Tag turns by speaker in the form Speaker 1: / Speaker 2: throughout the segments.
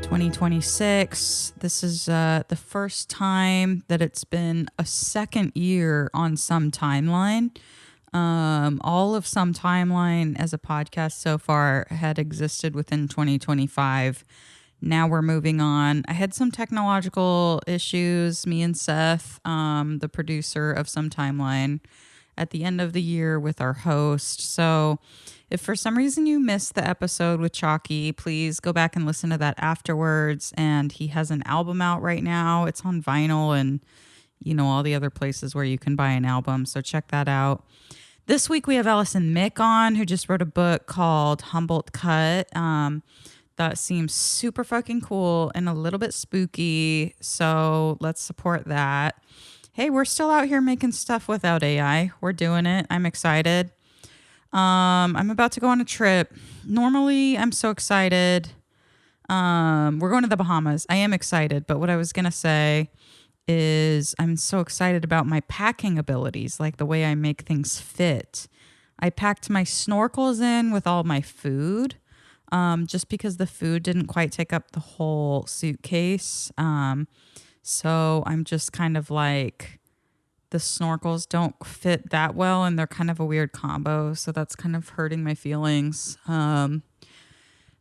Speaker 1: 2026. This is the first time that it's been a second year on Some Timeline. All of Some Timeline as a podcast so far had existed within 2025. Now we're moving on. I had some technological issues, me and Seth, the producer of Some Timeline, at the end of the year with our host. So if for some reason you missed the episode with Chalky, please go back and listen to that afterwards. And he has an album out right now. It's on vinyl and, you know, all the other places where you can buy an album. So check that out. This week we have Allison Mick on, who just wrote a book called Humboldt Cut. That seems super fucking cool and a little bit spooky. So let's support that. Hey, we're still out here making stuff without AI. We're doing it. I'm excited. I'm about to go on a trip. Normally, I'm so excited. We're going to the Bahamas. I am excited. But what I was going to say is I'm so excited about my packing abilities, like the way I make things fit. I packed my snorkels in with all my food, just because the food didn't quite take up the whole suitcase. So I'm just kind of like, the snorkels don't fit that well and they're kind of a weird combo. So that's kind of hurting my feelings.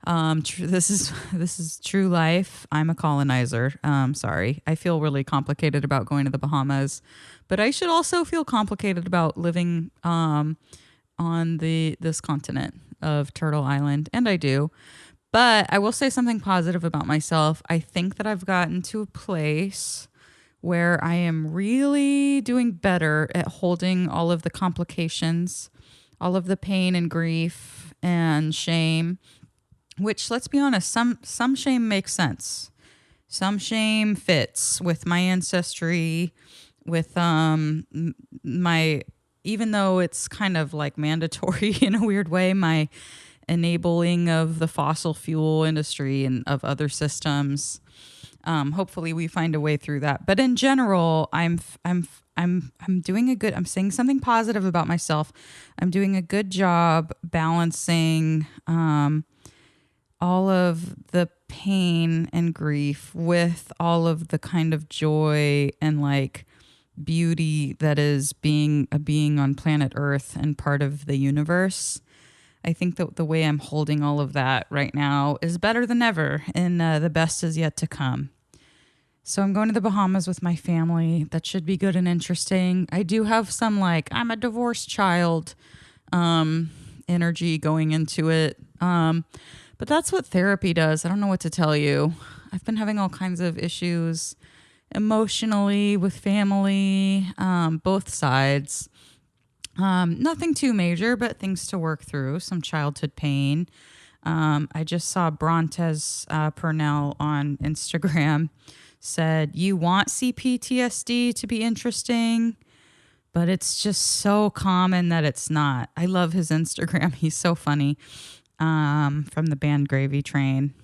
Speaker 1: This is true life. I'm a colonizer. Sorry. I feel really complicated about going to the Bahamas, but I should also feel complicated about living on this continent of Turtle Island. And I do. But I will say something positive about myself. I think that I've gotten to a place where I am really doing better at holding all of the complications, all of the pain and grief and shame, which, let's be honest, some shame makes sense. Some shame fits with my ancestry, with my, even though it's kind of like mandatory in a weird way, my enabling of the fossil fuel industry and of other systems. Hopefully we find a way through that. But in general, I'm doing a good, I'm saying something positive about myself. I'm doing a good job balancing all of the pain and grief with all of the kind of joy and like beauty that is being a being on planet Earth and part of the universe. I think that the way I'm holding all of that right now is better than ever, and the best is yet to come. So I'm going to the Bahamas with my family. That should be good and interesting. I do have some like, I'm a divorced child energy going into it. But that's what therapy does. I don't know what to tell you. I've been having all kinds of issues emotionally with family, both sides. Nothing too major, but things to work through, some childhood pain. I just saw Brontes Purnell on Instagram said, you want CPTSD to be interesting, but it's just so common that it's not. I love his Instagram. He's so funny. From the band Gravy Train.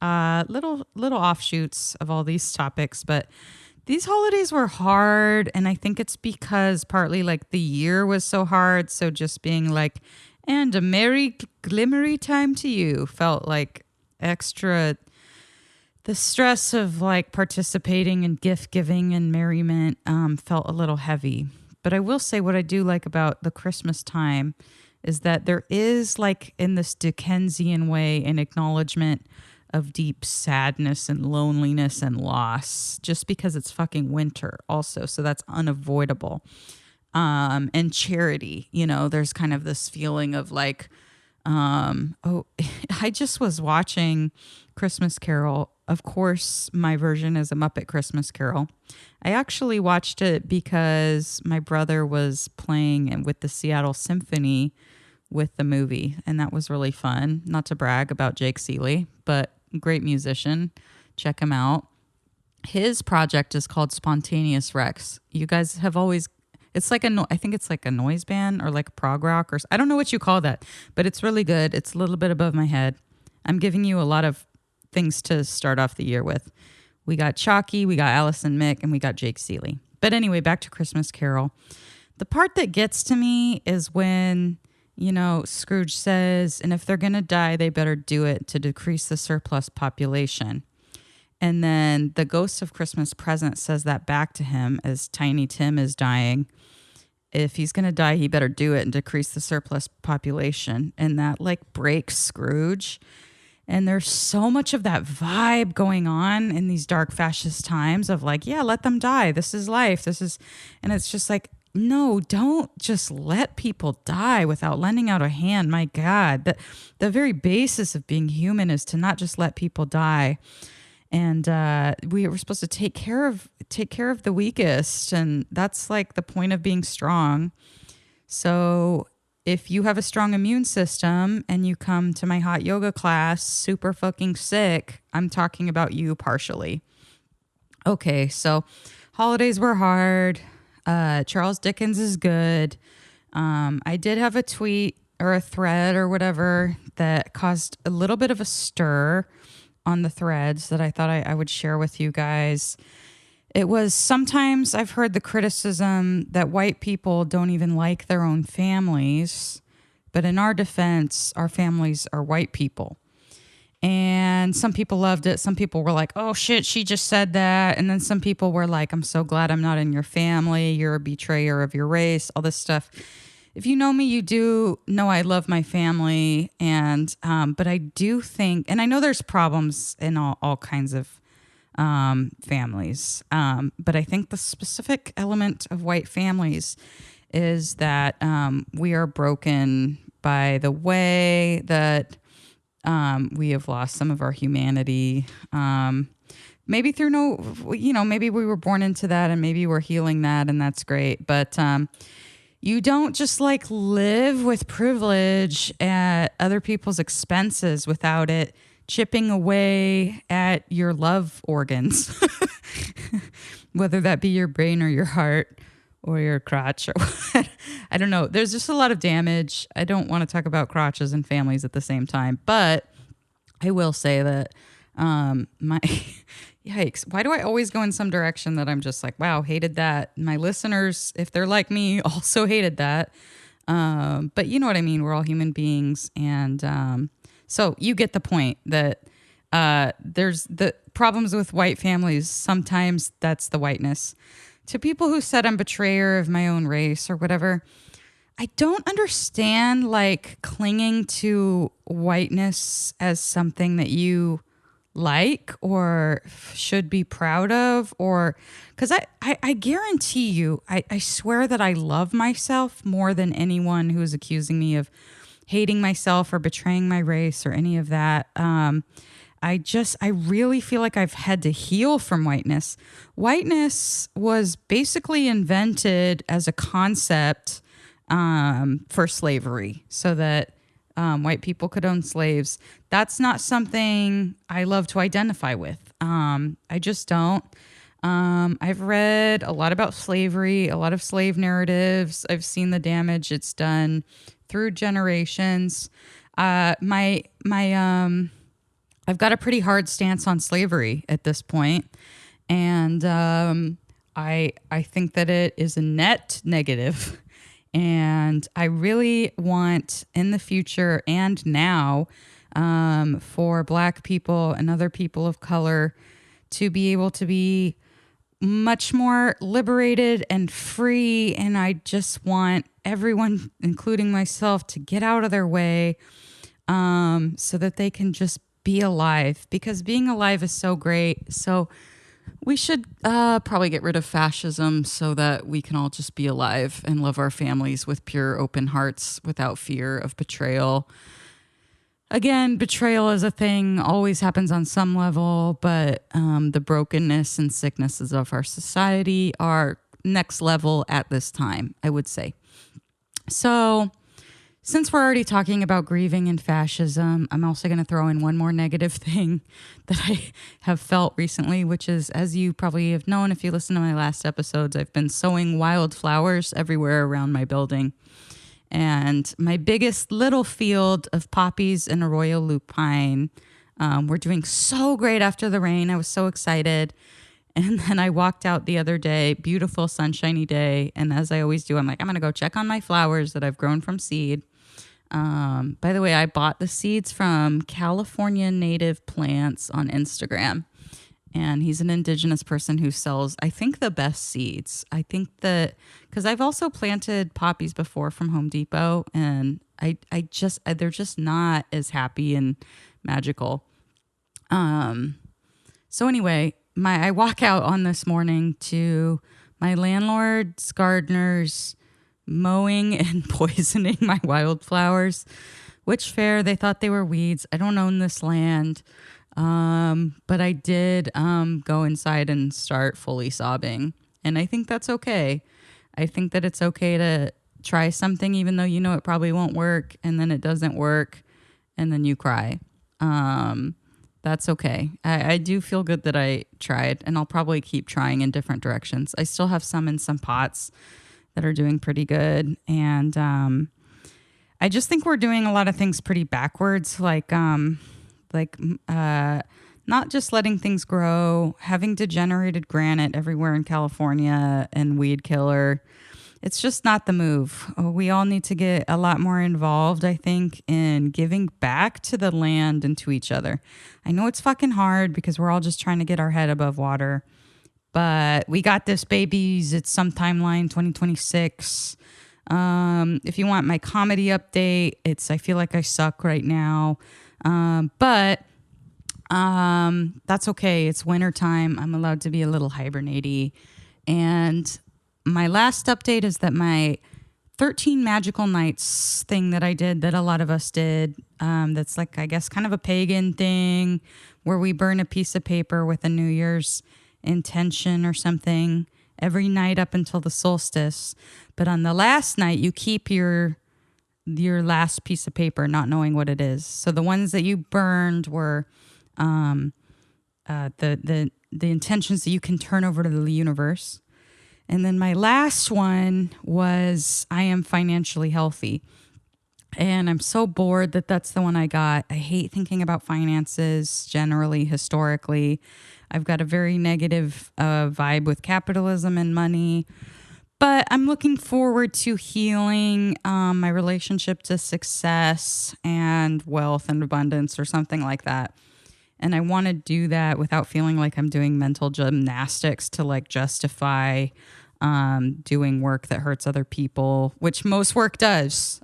Speaker 1: Little offshoots of all these topics, but these holidays were hard, and I think it's because partly like the year was so hard, so just being like, and a merry glimmery time to you felt like extra. The stress of like participating in gift giving and merriment felt a little heavy. But I will say what I do like about the Christmas time is that there is like in this Dickensian way an acknowledgement of deep sadness and loneliness and loss just because it's fucking winter also. So that's unavoidable. And charity, you know, there's kind of this feeling of like, I just was watching Christmas Carol. Of course, my version is a Muppet Christmas Carol. I actually watched it because my brother was playing with the Seattle Symphony with the movie, and that was really fun. Not to brag about Jake Seeley, but great musician. Check him out. His project is called Spontaneous Rex. You guys have always, it's like I think it's like a noise band or like prog rock, or I don't know what you call that, but it's really good. It's a little bit above my head. I'm giving you a lot of things to start off the year with. We got Chalky, we got Allison Mick, and we got Jake Seeley. But anyway, back to Christmas Carol. The part that gets to me is when, you know, Scrooge says, and if they're going to die, they better do it to decrease the surplus population. And then the ghost of Christmas Present says that back to him as Tiny Tim is dying. If he's going to die, he better do it and decrease the surplus population. And that like breaks Scrooge. And there's so much of that vibe going on in these dark fascist times of like, yeah, let them die. This is life. And it's just like, no, don't just let people die without lending out a hand. My God, the very basis of being human is to not just let people die. And we were supposed to take care of the weakest, and that's like the point of being strong. So if you have a strong immune system and you come to my hot yoga class super fucking sick, I'm talking about you partially. Okay, so holidays were hard. Charles Dickens is good. I did have a tweet or a thread or whatever that caused a little bit of a stir on the threads that I thought I would share with you guys. It was, sometimes I've heard the criticism that white people don't even like their own families, but in our defense, our families are white people. And some people loved it. Some people were like, oh shit, she just said that. And then some people were like, I'm so glad I'm not in your family. You're a betrayer of your race, all this stuff. If you know me, you do know I love my family. And, but I do think, and I know there's problems in all kinds of families. But I think the specific element of white families is that we are broken by the way that we have lost some of our humanity. Maybe through maybe we were born into that and maybe we're healing that, and that's great. But you don't just like live with privilege at other people's expenses without it chipping away at your love organs, whether that be your brain or your heart or your crotch or what. I don't know. There's just a lot of damage. I don't want to talk about crotches and families at the same time, but I will say that my yikes, why do I always go in some direction that I'm just like, wow, hated that. My listeners, if they're like me, also hated that. But you know what I mean? We're all human beings. And so you get the point that there's the problems with white families. Sometimes that's the whiteness. To people who said I'm betrayer of my own race or whatever, I don't understand like clinging to whiteness as something that you like or should be proud of, or because I guarantee you, I swear that I love myself more than anyone who is accusing me of hating myself or betraying my race or any of that. I really feel like I've had to heal from whiteness. Whiteness was basically invented as a concept for slavery so that white people could own slaves. That's not something I love to identify with. I just don't. I've read a lot about slavery, a lot of slave narratives. I've seen the damage it's done through generations. I've got a pretty hard stance on slavery at this point, and I think that it is a net negative. And I really want in the future and now for Black people and other people of color to be able to be much more liberated and free. And I just want everyone, including myself, to get out of their way so that they can just be alive, because being alive is so great. So we should probably get rid of fascism so that we can all just be alive and love our families with pure open hearts without fear of betrayal. Again, betrayal is a thing, always happens on some level, but the brokenness and sicknesses of our society are next level at this time, I would say. So since we're already talking about grieving and fascism, I'm also going to throw in one more negative thing that I have felt recently, which is, as you probably have known if you listen to my last episodes, I've been sowing wildflowers everywhere around my building. And my biggest little field of poppies and arroyo lupine were doing so great after the rain. I was so excited. And then I walked out the other day, beautiful sunshiny day. And as I always do, I'm like, I'm going to go check on my flowers that I've grown from seed. By the way, I bought the seeds from California Native Plants on Instagram. And he's an indigenous person who sells, I think, the best seeds. I think that because I've also planted poppies before from Home Depot, and they're just not as happy and magical. So anyway, I walk out on this morning to my landlord's gardeners mowing and poisoning my wildflowers. Which fair? They thought they were weeds. I don't own this land. But I did go inside and start fully sobbing. And I think that's okay. I think that it's okay to try something even though you know it probably won't work, and then it doesn't work, and then you cry. That's okay. I do feel good that I tried, and I'll probably keep trying in different directions. I still have some in some pots that are doing pretty good. And I just think we're doing a lot of things pretty backwards, like not just letting things grow, having degenerated granite everywhere in California and weed killer. It's just not the move. We all need to get a lot more involved, I think, in giving back to the land and to each other. I know it's fucking hard because we're all just trying to get our head above water, but we got this, babies. It's some timeline, 2026. If you want my comedy update, I feel like I suck right now. But that's okay. It's wintertime. I'm allowed to be a little hibernatey. And my last update is that my 13 magical nights thing that I did, that a lot of us did, that's like, I guess, kind of a pagan thing where we burn a piece of paper with a New Year's intention or something every night up until the solstice. But on the last night, you keep your last piece of paper, not knowing what it is. So the ones that you burned were the intentions that you can turn over to the universe. And then my last one was, I am financially healthy. And I'm so bored that that's the one I got. I hate thinking about finances generally, historically. I've got a very negative vibe with capitalism and money. But I'm looking forward to healing my relationship to success and wealth and abundance or something like that. And I want to do that without feeling like I'm doing mental gymnastics to like justify doing work that hurts other people, which most work does.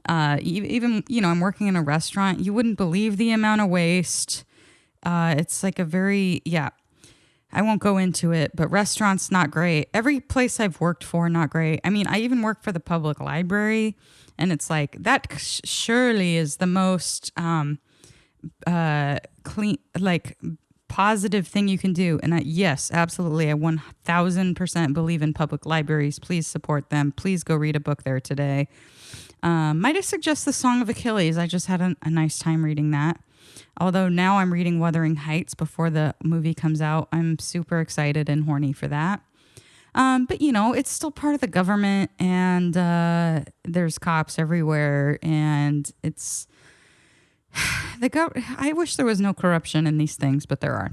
Speaker 1: Even, I'm working in a restaurant. You wouldn't believe the amount of waste. It's like I won't go into it, but restaurants, not great. Every place I've worked for, not great. I mean, I even work for the public library, and it's like, that surely is the most clean, like positive thing you can do. And yes, absolutely. I 1000% believe in public libraries. Please support them. Please go read a book there today. Might I suggest The Song of Achilles? I just had a nice time reading that. Although now I'm reading Wuthering Heights before the movie comes out. I'm super excited and horny for that. But, it's still part of the government, and there's cops everywhere, and it's... I wish there was no corruption in these things, but there are.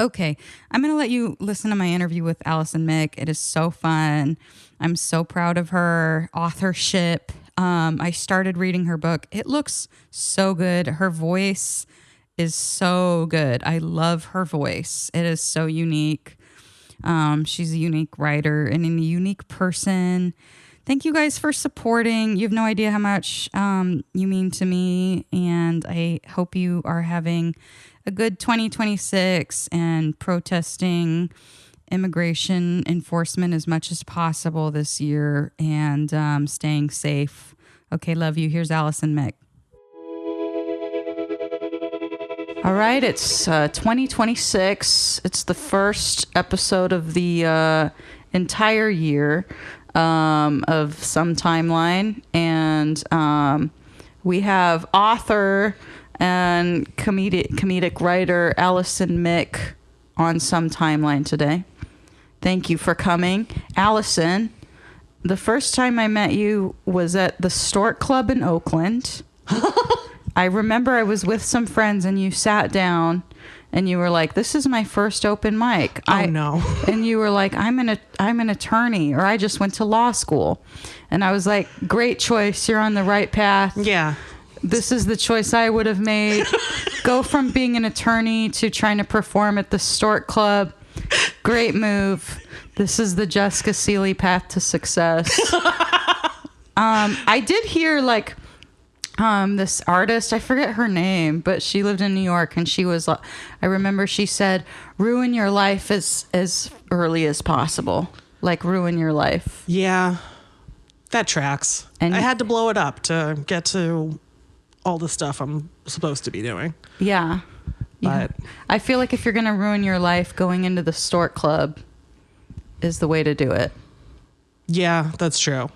Speaker 1: Okay, I'm going to let you listen to my interview with Allison Mick. It is so fun. I'm so proud of her authorship. I started reading her book. It looks so good. Her voice is so good. I love her voice. It is so unique. She's a unique writer and a unique person. Thank you guys for supporting. You have no idea how much you mean to me, and I hope you are having a good 2026 and protesting immigration enforcement as much as possible this year, and staying safe. Okay, love you. Here's Allison Mick. All right, it's 2026. It's the first episode of the entire year of some timeline, and we have author and comedic writer Allison Mick on some timeline today. Thank you for coming. Allison, the first time I met you was at the Stork Club in Oakland. I remember I was with some friends and you sat down and you were like, "This is my first open mic."
Speaker 2: No.
Speaker 1: And you were like, I'm an attorney, or I just went to law school. And I was like, great choice. You're on the right path.
Speaker 2: Yeah.
Speaker 1: This is the choice I would have made. Go from being an attorney to trying to perform at the Stork Club. Great move. This is the Jessica Seeley path to success. I did hear like this artist, I forget her name, but she lived in New York, and she was, I remember she said, ruin your life as early as possible. Like, ruin your life.
Speaker 2: Yeah, that tracks. And I had to blow it up to get to all the stuff I'm supposed to be doing.
Speaker 1: Yeah. But I feel like if you're going to ruin your life, going into the Stork Club is the way to do it.
Speaker 2: Yeah, that's true.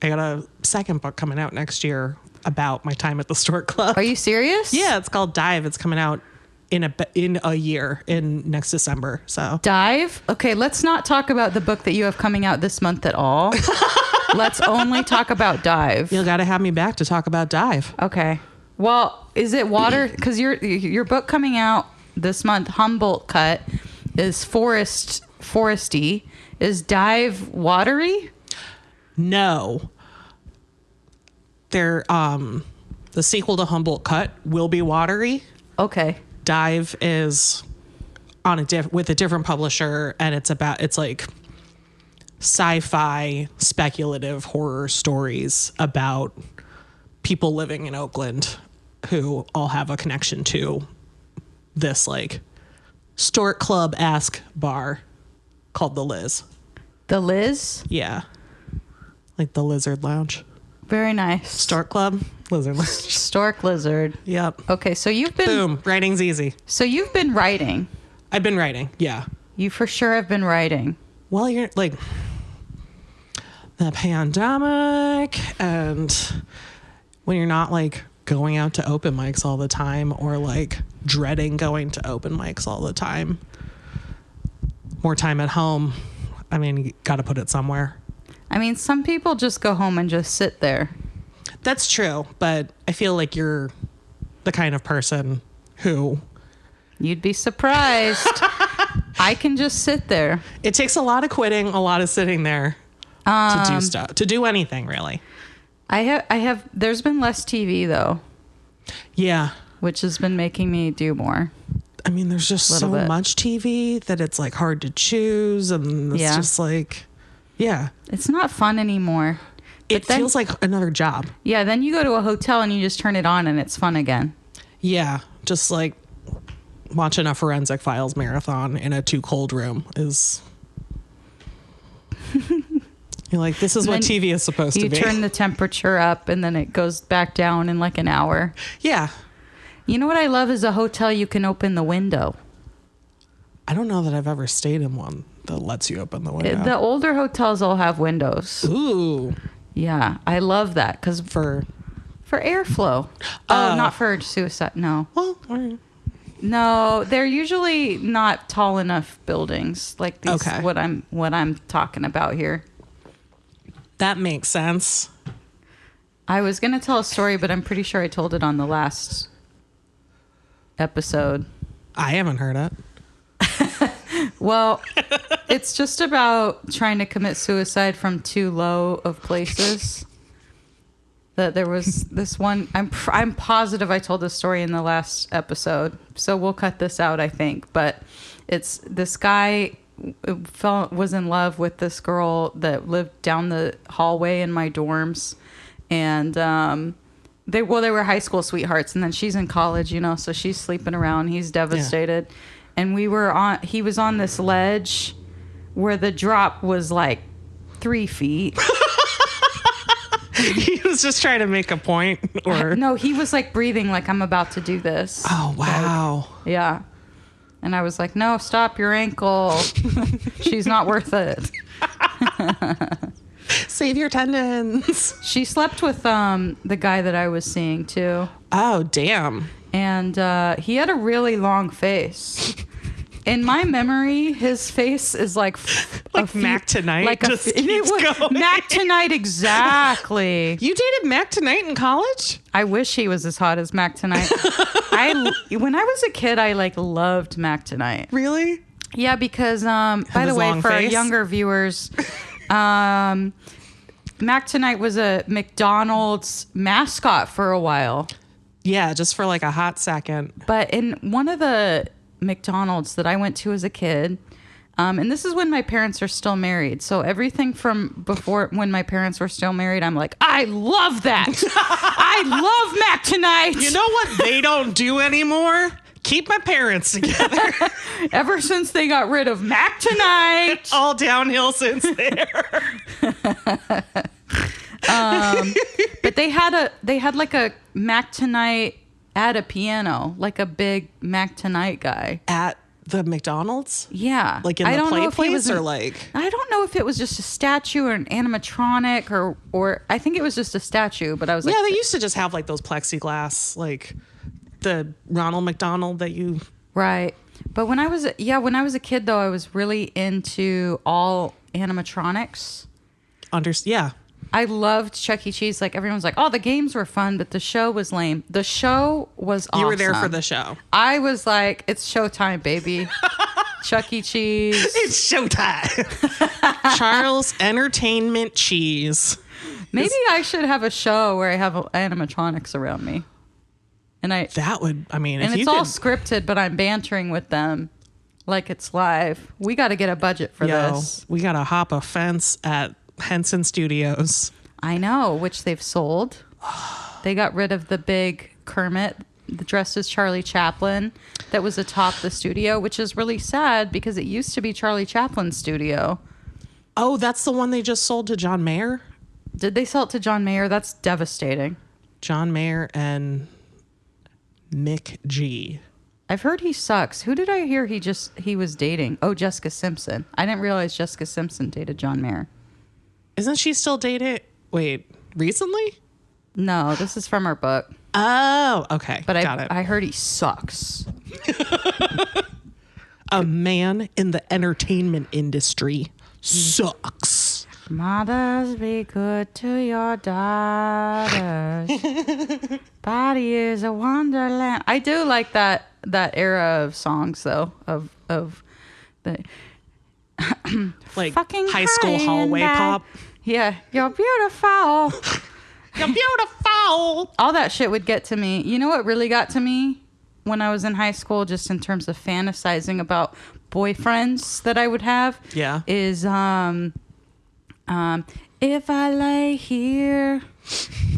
Speaker 2: I got a second book coming out next year about my time at the Stork Club.
Speaker 1: Are you serious?
Speaker 2: Yeah, it's called Dive. It's coming out in a year, in next December. So
Speaker 1: Dive? Okay, let's not talk about the book that you have coming out this month at all. Let's only talk about Dive.
Speaker 2: You got to have me back to talk about Dive.
Speaker 1: Okay. Well, is it water? Because your book coming out this month, Humboldt Cut, is foresty. Is Dive watery?
Speaker 2: No. The sequel to Humboldt Cut will be watery.
Speaker 1: Okay.
Speaker 2: Dive is on with a different publisher, and it's like sci-fi speculative horror stories about people living in Oakland who all have a connection to this like Stork Club-esque bar called the Liz.
Speaker 1: The Liz?
Speaker 2: Yeah. Like the Lizard Lounge.
Speaker 1: Very nice.
Speaker 2: Stork Club, Lizard Lounge.
Speaker 1: Stork Lizard.
Speaker 2: Yep.
Speaker 1: Okay, so you've been...
Speaker 2: Boom. Writing's easy.
Speaker 1: So you've been writing.
Speaker 2: I've been writing, yeah.
Speaker 1: You for sure have been writing.
Speaker 2: Well, you're like... the pandemic, and when you're not like going out to open mics all the time, or like dreading going to open mics all the time, more time at home. I mean, you got to put it somewhere.
Speaker 1: I mean, some people just go home and just sit there.
Speaker 2: That's true, but I feel like you're the kind of person who...
Speaker 1: You'd be surprised. I can just sit there.
Speaker 2: It takes a lot of quitting, a lot of sitting there to do stuff, to do anything really.
Speaker 1: I have, there's been less TV though.
Speaker 2: Yeah.
Speaker 1: Which has been making me do more.
Speaker 2: I mean, there's just so much TV that it's like hard to choose, and it's just like, yeah.
Speaker 1: It's not fun anymore.
Speaker 2: It feels like another job.
Speaker 1: Yeah, then you go to a hotel and you just turn it on and it's fun again.
Speaker 2: Yeah, just like watching a Forensic Files marathon in a too cold room is... You're like, this is what TV is supposed to be.
Speaker 1: You turn the temperature up and then it goes back down in like an hour.
Speaker 2: Yeah.
Speaker 1: You know what I love is a hotel you can open the window.
Speaker 2: I don't know that I've ever stayed in one that lets you open the window.
Speaker 1: The older hotels all have windows.
Speaker 2: Ooh.
Speaker 1: Yeah, I love that because for airflow. Oh, not for suicide. No.
Speaker 2: Well, all right.
Speaker 1: No, they're usually not tall enough buildings like these. Okay. What I'm talking about here.
Speaker 2: That makes sense.
Speaker 1: I was going to tell a story, but I'm pretty sure I told it on the last episode.
Speaker 2: I haven't heard it.
Speaker 1: Well, it's just about trying to commit suicide from too low of places. That there was this one. I'm positive I told this story in the last episode, so we'll cut this out, I think. But it's this guy was in love with this girl that lived down the hallway in my dorms, and they were high school sweethearts, and then she's in college, so she's sleeping around. He's devastated, and he was on this ledge where the drop was like 3 feet.
Speaker 2: He was just trying to make a point, or
Speaker 1: no, he was like breathing like, I'm about to do this.
Speaker 2: Oh wow.
Speaker 1: Like, yeah. And I was like, no, stop your ankle. She's not worth it.
Speaker 2: Save your tendons.
Speaker 1: She slept with the guy that I was seeing too.
Speaker 2: Oh, damn.
Speaker 1: And he had a really long face. In my memory, his face is like
Speaker 2: Mac Tonight.
Speaker 1: Like
Speaker 2: just keeps going.
Speaker 1: Mac Tonight, exactly.
Speaker 2: You dated Mac Tonight in college?
Speaker 1: I wish he was as hot as Mac Tonight. When I was a kid, I loved Mac Tonight.
Speaker 2: Really?
Speaker 1: Yeah, because by the way, for our younger viewers, Mac Tonight was a McDonald's mascot for a while.
Speaker 2: Yeah, just for like a hot second.
Speaker 1: But in one of the McDonald's that I went to as a kid, and this is when my parents are still married. So everything from before when my parents were still married, I'm like, I love that. I love Mac Tonight.
Speaker 2: You know what they don't do anymore? Keep my parents together.
Speaker 1: Ever since they got rid of Mac Tonight.
Speaker 2: All downhill since there.
Speaker 1: But they had like a Mac Tonight at a piano, like a big Mac Tonight guy.
Speaker 2: At the McDonald's?
Speaker 1: Yeah.
Speaker 2: Like in the play place or like?
Speaker 1: I don't know if it was just a statue or an animatronic or I think it was just a statue, but I was like.
Speaker 2: Yeah, they used to just have like those plexiglass, like the Ronald McDonald that you.
Speaker 1: Right. But when I was a kid though, I was really into all animatronics.
Speaker 2: Yeah.
Speaker 1: I loved Chuck E. Cheese. Like everyone's like, oh, the games were fun, but the show was lame. The show was awesome.
Speaker 2: You were there for the show.
Speaker 1: I was like, it's showtime, baby. Chuck E. Cheese.
Speaker 2: It's showtime. Charles Entertainment Cheese.
Speaker 1: Maybe I should have a show where I have animatronics around me. And it's all scripted, but I'm bantering with them like it's live. We got to get a budget for this.
Speaker 2: We got to hop a fence at Henson Studios.
Speaker 1: I know, which they've sold. They got rid of the big Kermit dressed as Charlie Chaplin that was atop the studio, which is really sad because it used to be Charlie Chaplin's studio.
Speaker 2: Oh, that's the one they just sold to John Mayer?
Speaker 1: Did they sell it to John Mayer? That's devastating.
Speaker 2: John Mayer and Mick G.
Speaker 1: I've heard he sucks. Who did I hear he was dating? Oh, Jessica Simpson. I didn't realize Jessica Simpson dated John Mayer.
Speaker 2: Isn't she still dated? Wait, recently?
Speaker 1: No, this is from her book.
Speaker 2: Oh, okay.
Speaker 1: But
Speaker 2: Got it.
Speaker 1: I heard he sucks.
Speaker 2: A man in the entertainment industry sucks.
Speaker 1: Mothers, be good to your daughters. Body is a wonderland. I do like that era of songs, though, of the
Speaker 2: like
Speaker 1: fucking
Speaker 2: high school hallway pop.
Speaker 1: Yeah, you're beautiful.
Speaker 2: You're beautiful.
Speaker 1: All that shit would get to me. You know what really got to me when I was in high school, just in terms of fantasizing about boyfriends that I would have?
Speaker 2: Yeah.
Speaker 1: Is if I lay here,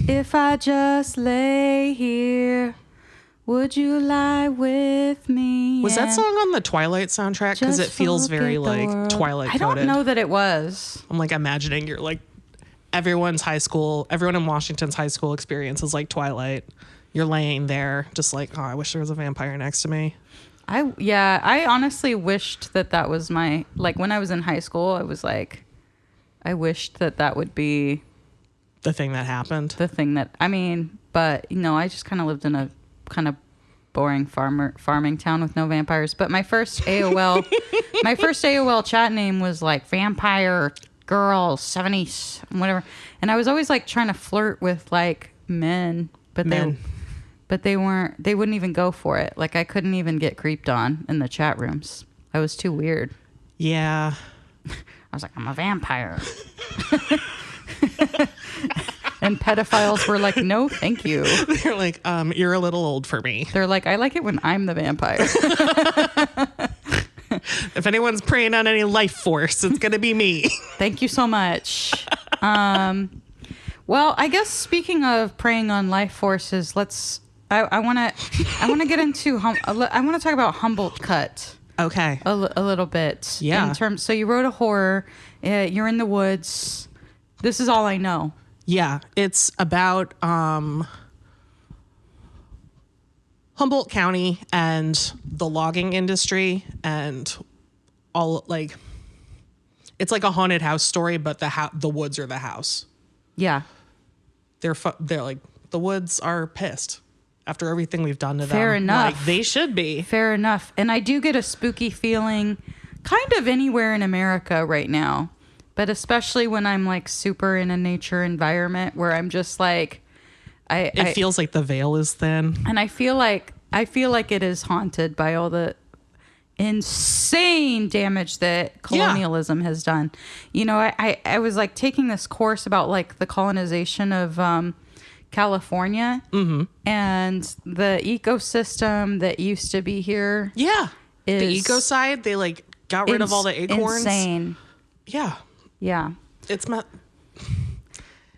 Speaker 1: if I just lay here, would you lie with me?
Speaker 2: Was that song on the Twilight soundtrack? Because it feels very like Twilight coded.
Speaker 1: I don't know that it was.
Speaker 2: I'm like imagining you're like everyone in Washington's high school experience is like Twilight. You're laying there just like, oh, I wish there was a vampire next to me.
Speaker 1: I honestly wished that was my, like when I was in high school, I was like, I wished that would be
Speaker 2: the thing that happened.
Speaker 1: But I just kind of lived in a kind of boring farming town with no vampires. But my first AOL chat name was like Vampire Girl 70s, whatever. And I was always like trying to flirt with like men, but they wouldn't even go for it. Like I couldn't even get creeped on in the chat rooms. I was too weird.
Speaker 2: Yeah.
Speaker 1: I was like, I'm a vampire. And pedophiles were like, no, thank you.
Speaker 2: They're like, you're a little old for me.
Speaker 1: They're like, I like it when I'm the vampire.
Speaker 2: If anyone's preying on any life force, it's going to be me.
Speaker 1: Thank you so much. Well, I guess speaking of preying on life forces, I want to get into, I want to talk about Humboldt Cut.
Speaker 2: Okay.
Speaker 1: A little bit.
Speaker 2: Yeah.
Speaker 1: So you wrote a horror, you're in the woods. This is all I know.
Speaker 2: Yeah, it's about Humboldt County and the logging industry and all like it's like a haunted house story, but the woods are the house.
Speaker 1: Yeah,
Speaker 2: they're like the woods are pissed after everything we've done to them.
Speaker 1: Fair enough.
Speaker 2: Like, they should be.
Speaker 1: Fair enough. And I do get a spooky feeling, kind of anywhere in America right now. But especially when I'm like super in a nature environment where I'm just like,
Speaker 2: it feels like the veil is thin.
Speaker 1: And I feel like it is haunted by all the insane damage that colonialism has done. I was like taking this course about like the colonization of California, and the ecosystem that used to be here.
Speaker 2: Yeah.
Speaker 1: Is
Speaker 2: the ecocide, they like got rid of all the acorns.
Speaker 1: Insane.
Speaker 2: Yeah.
Speaker 1: Yeah.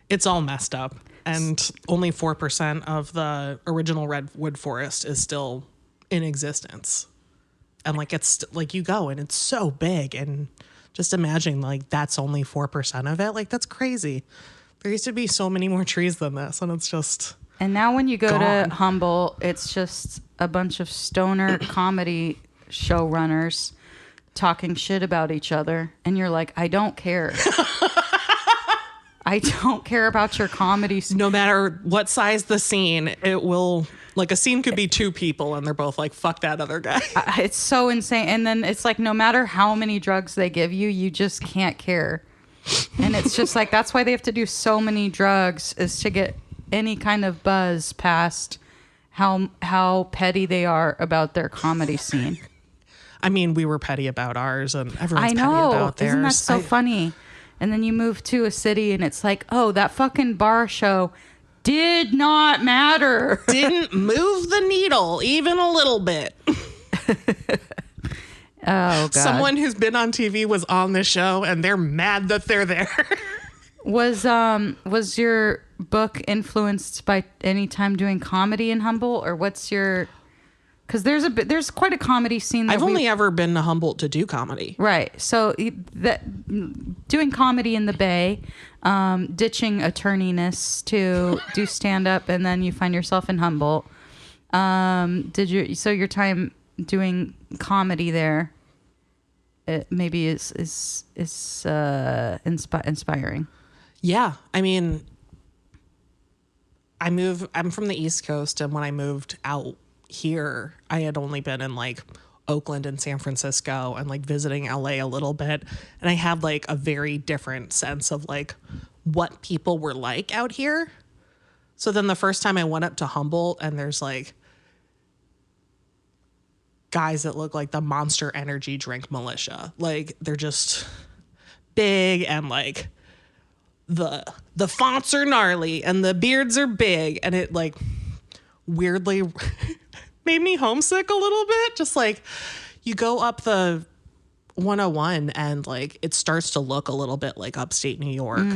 Speaker 2: It's all messed up. And only 4% of the original redwood forest is still in existence. And like, it's like you go and it's so big, and just imagine like that's only 4% of it. Like, that's crazy. There used to be so many more trees than this, and it's just.
Speaker 1: And now when you go
Speaker 2: gone.
Speaker 1: to Humboldt, it's just a bunch of stoner comedy showrunners talking shit about each other. And you're like, I don't care. I don't care about your comedy.
Speaker 2: No matter what size the scene, it will, like, a scene could be 2 people and they're both like, fuck that other guy.
Speaker 1: It's so insane. And then it's like, no matter how many drugs they give you, you just can't care. And it's just like, that's why they have to do so many drugs, is to get any kind of buzz past how petty they are about their comedy scene.
Speaker 2: I mean, we were petty about ours, and everyone's petty about theirs.
Speaker 1: Isn't that so funny? And then you move to a city and it's like, oh, that fucking bar show did not matter.
Speaker 2: Didn't move the needle even a little bit.
Speaker 1: Oh, God.
Speaker 2: Someone who's been on TV was on the show and they're mad that they're there.
Speaker 1: Was your book influenced by any time doing comedy in Humboldt, or what's your? Because there's quite a comedy scene.
Speaker 2: I've only ever been to Humboldt to do comedy.
Speaker 1: Right. So doing comedy in the Bay, ditching attorneyness to do stand up, and then you find yourself in Humboldt. So your time doing comedy there, it maybe is inspiring.
Speaker 2: Yeah, I mean, I'm from the East Coast, and when I moved out here, I had only been in like Oakland and San Francisco and like visiting LA a little bit, and I had like a very different sense of like what people were like out here. So then the first time I went up to Humboldt, and there's like guys that look like the Monster Energy drink militia. Like, they're just big, and like the fonts are gnarly and the beards are big, and it like weirdly made me homesick a little bit. Just like, you go up the 101 and like it starts to look a little bit like upstate New York.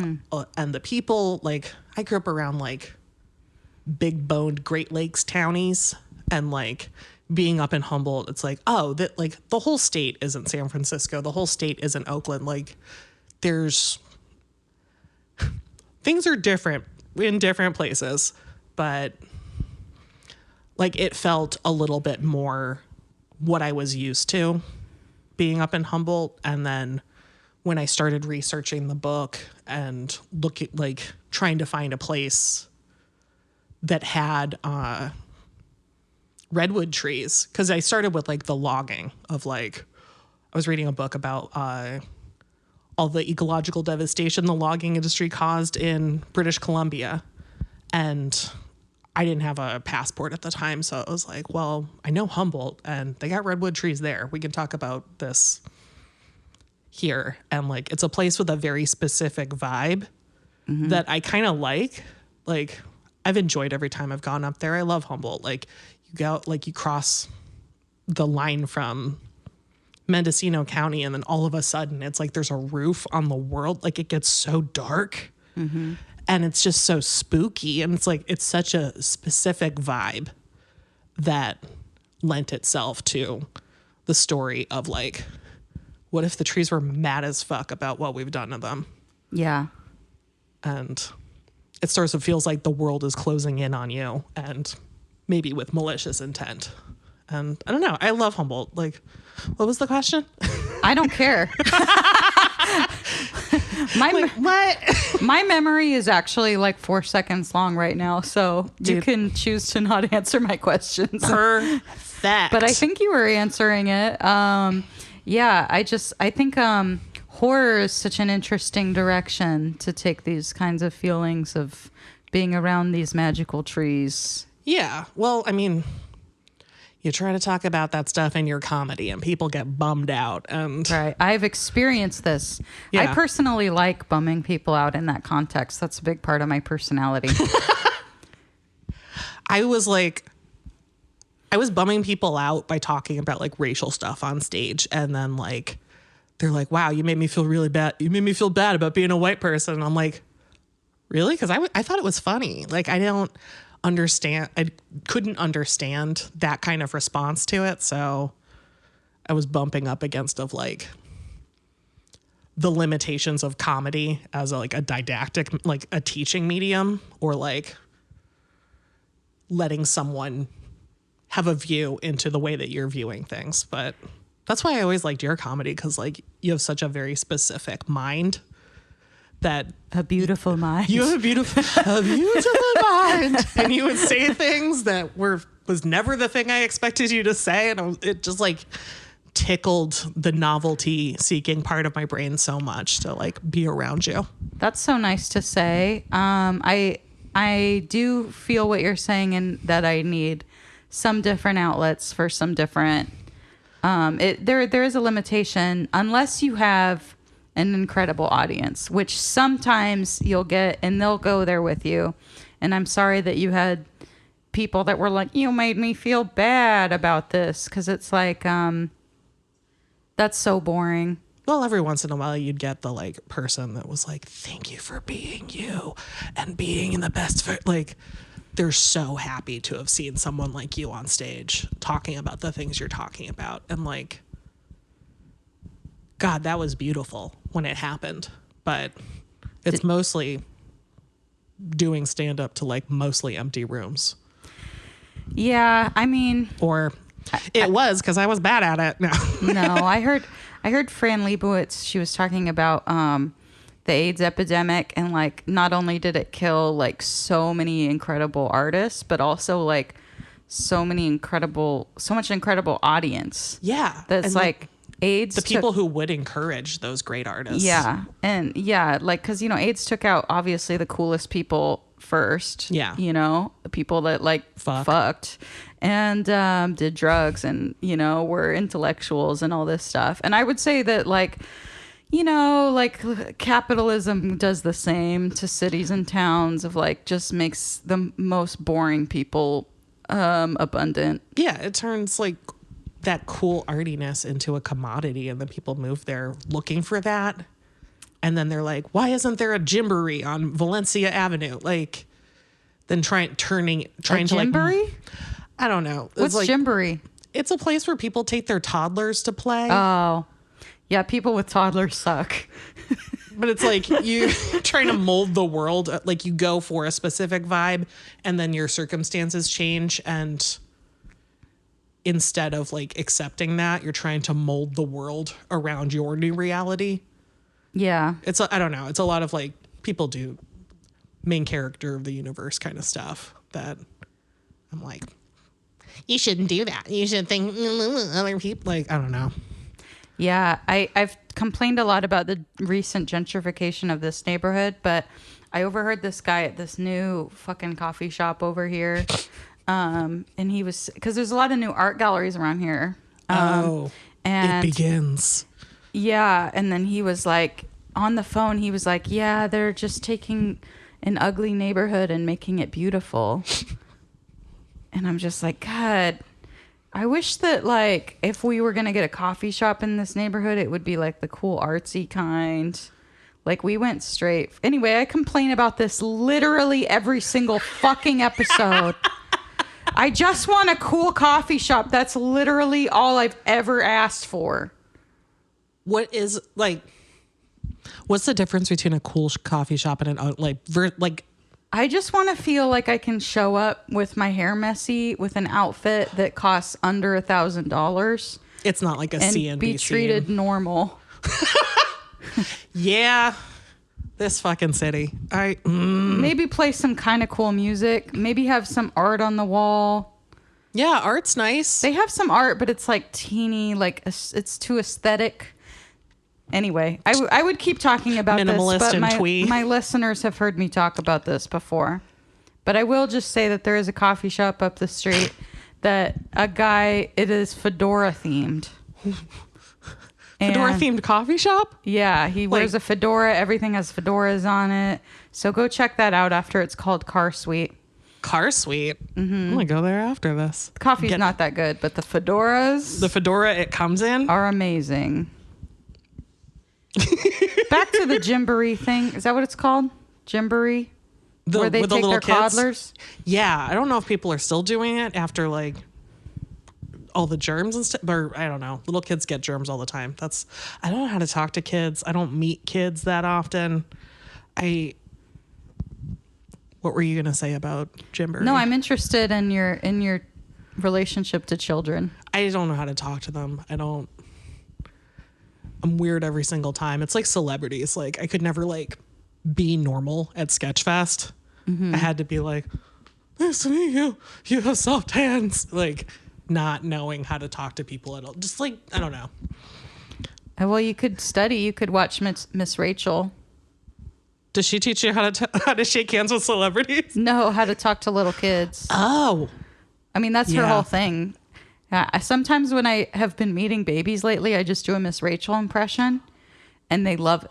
Speaker 2: And the people, like, I grew up around like big boned Great Lakes townies, and like being up in Humboldt, it's like, oh, that like the whole state isn't San Francisco, the whole state isn't Oakland. Like, there's things are different in different places, but like it felt a little bit more what I was used to being up in Humboldt. And then when I started researching the book and trying to find a place that had redwood trees, because I started with like the logging of like, I was reading a book about all the ecological devastation the logging industry caused in British Columbia. And I didn't have a passport at the time, so I was like, well, I know Humboldt and they got redwood trees there. We can talk about this here. And like, it's a place with a very specific vibe that I kind of like. Like, I've enjoyed every time I've gone up there. I love Humboldt. Like, you go, like, you cross the line from Mendocino County, and then all of a sudden it's like there's a roof on the world. Like, it gets so dark. And it's just so spooky. And it's like, it's such a specific vibe that lent itself to the story of like, what if the trees were mad as fuck about what we've done to them?
Speaker 1: Yeah.
Speaker 2: And it sort of feels like the world is closing in on you, and maybe with malicious intent. And I don't know. I love Humboldt. Like, what was the question?
Speaker 1: I don't care. My memory is actually like 4 seconds long right now, so you can choose to not answer my questions.
Speaker 2: Perfect.
Speaker 1: But I think you were answering it. Yeah, I think horror is such an interesting direction to take these kinds of feelings of being around these magical trees.
Speaker 2: Yeah. Well, I mean, you try to talk about that stuff in your comedy and people get bummed out. And
Speaker 1: right. I've experienced this.
Speaker 2: Yeah.
Speaker 1: I personally like bumming people out in that context. That's a big part of my personality.
Speaker 2: I was bumming people out by talking about like racial stuff on stage. And then like, they're like, wow, you made me feel really bad. You made me feel bad about being a white person. And I'm like, really? Because I thought it was funny. Like, I couldn't understand that kind of response to it. So I was bumping up against of like the limitations of comedy as a didactic, like a teaching medium, or like letting someone have a view into the way that you're viewing things. But that's why I always liked your comedy, because like you have such a very specific mind. That
Speaker 1: a beautiful mind.
Speaker 2: You have a beautiful mind, and you would say things that was never the thing I expected you to say, and it just like tickled the novelty seeking part of my brain so much to like be around you.
Speaker 1: That's so nice to say. I do feel what you're saying, and that I need some different outlets for some different. There is a limitation unless you have an incredible audience, which sometimes you'll get, and they'll go there with you. And I'm sorry that you had people that were like, you made me feel bad about this, because it's like, that's so boring.
Speaker 2: Well, every once in a while you'd get the like person that was like, thank you for being you and being in the best like, they're so happy to have seen someone like you on stage talking about the things you're talking about. And like, God, that was beautiful when it happened. But it's mostly doing stand-up to like mostly empty rooms.
Speaker 1: Yeah, I mean,
Speaker 2: or it was because I was bad at it. No,
Speaker 1: I heard Fran Lebowitz. She was talking about the AIDS epidemic, and like not only did it kill like so many incredible artists, but also like so much incredible audience.
Speaker 2: Yeah,
Speaker 1: that's like AIDS.
Speaker 2: The people who would encourage those great artists.
Speaker 1: Yeah, and yeah, like because AIDS took out obviously the coolest people first.
Speaker 2: Yeah,
Speaker 1: the people that like fucked and did drugs and were intellectuals and all this stuff. And I would say that like capitalism does the same to cities and towns of like just makes the most boring people abundant.
Speaker 2: Yeah, it turns like that cool artiness into a commodity, and then people move there looking for that. And then they're like, why isn't there a Gymboree on Valencia Avenue? Like, then trying to
Speaker 1: Gymboree?
Speaker 2: like, I don't know.
Speaker 1: What's
Speaker 2: like,
Speaker 1: Gymboree?
Speaker 2: It's a place where people take their toddlers to play.
Speaker 1: Oh, yeah. People with toddlers suck.
Speaker 2: But it's like you trying to mold the world. Like you go for a specific vibe, and then your circumstances change, and instead of like accepting that, you're trying to mold the world around your new reality.
Speaker 1: Yeah.
Speaker 2: I don't know. It's a lot of like people do main character of the universe kind of stuff that I'm like, you shouldn't do that. You should think other people, like, I don't know.
Speaker 1: Yeah. I've complained a lot about the recent gentrification of this neighborhood, but I overheard this guy at this new fucking coffee shop over here. And he was, because there's a lot of new art galleries around here.
Speaker 2: And it begins.
Speaker 1: Yeah. And then he was like, on the phone, he was like, yeah, they're just taking an ugly neighborhood and making it beautiful. And I'm just like, God, I wish that like if we were going to get a coffee shop in this neighborhood, it would be like the cool artsy kind. Like we went straight. Anyway, I complain about this literally every single fucking episode. I just want a cool coffee shop. That's literally all I've ever asked for.
Speaker 2: What's the difference between a cool coffee shop and an like?
Speaker 1: I just want to feel like I can show up with my hair messy with an outfit that costs under $1,000.
Speaker 2: It's not like a CNBC.
Speaker 1: And be treated normal.
Speaker 2: Yeah. This fucking city.
Speaker 1: Maybe play some kind of cool music. Maybe have some art on the wall.
Speaker 2: Yeah, art's nice.
Speaker 1: They have some art, but it's like teeny, like it's too aesthetic. Anyway, I would keep talking about
Speaker 2: minimalist
Speaker 1: this, but
Speaker 2: and twee.
Speaker 1: My listeners have heard me talk about this before. But I will just say that there is a coffee shop up the street that it is fedora themed.
Speaker 2: Fedora themed coffee shop?
Speaker 1: Yeah, he wears a fedora. Everything has fedoras on it. So go check that out after it's called Car Suite.
Speaker 2: Car Suite. I'm gonna go there after this.
Speaker 1: The coffee's not that good, but the fedoras.
Speaker 2: The fedora it comes in
Speaker 1: are amazing. Back to the Gymboree thing. Is that what it's called? Gymboree? Where they take their toddlers?
Speaker 2: Yeah. I don't know if people are still doing it after like all the germs and stuff. Or I don't know. Little kids get germs all the time. I don't know how to talk to kids. I don't meet kids that often. What were you going to say about Gymboree?
Speaker 1: No, I'm interested in your relationship to children.
Speaker 2: I don't know how to talk to them. I'm weird every single time. It's like celebrities. Like I could never like be normal at Sketchfest. I had to be like, nice to meet you. You have soft hands. Like not knowing how to talk to people at all. Just like, I don't know.
Speaker 1: Well, you could study. You could watch Miss Rachel.
Speaker 2: Does she teach you how to shake hands with celebrities?
Speaker 1: No, how to talk to little kids.
Speaker 2: Oh.
Speaker 1: I mean, that's her whole thing. Sometimes when I have been meeting babies lately, I just do a Miss Rachel impression, and they love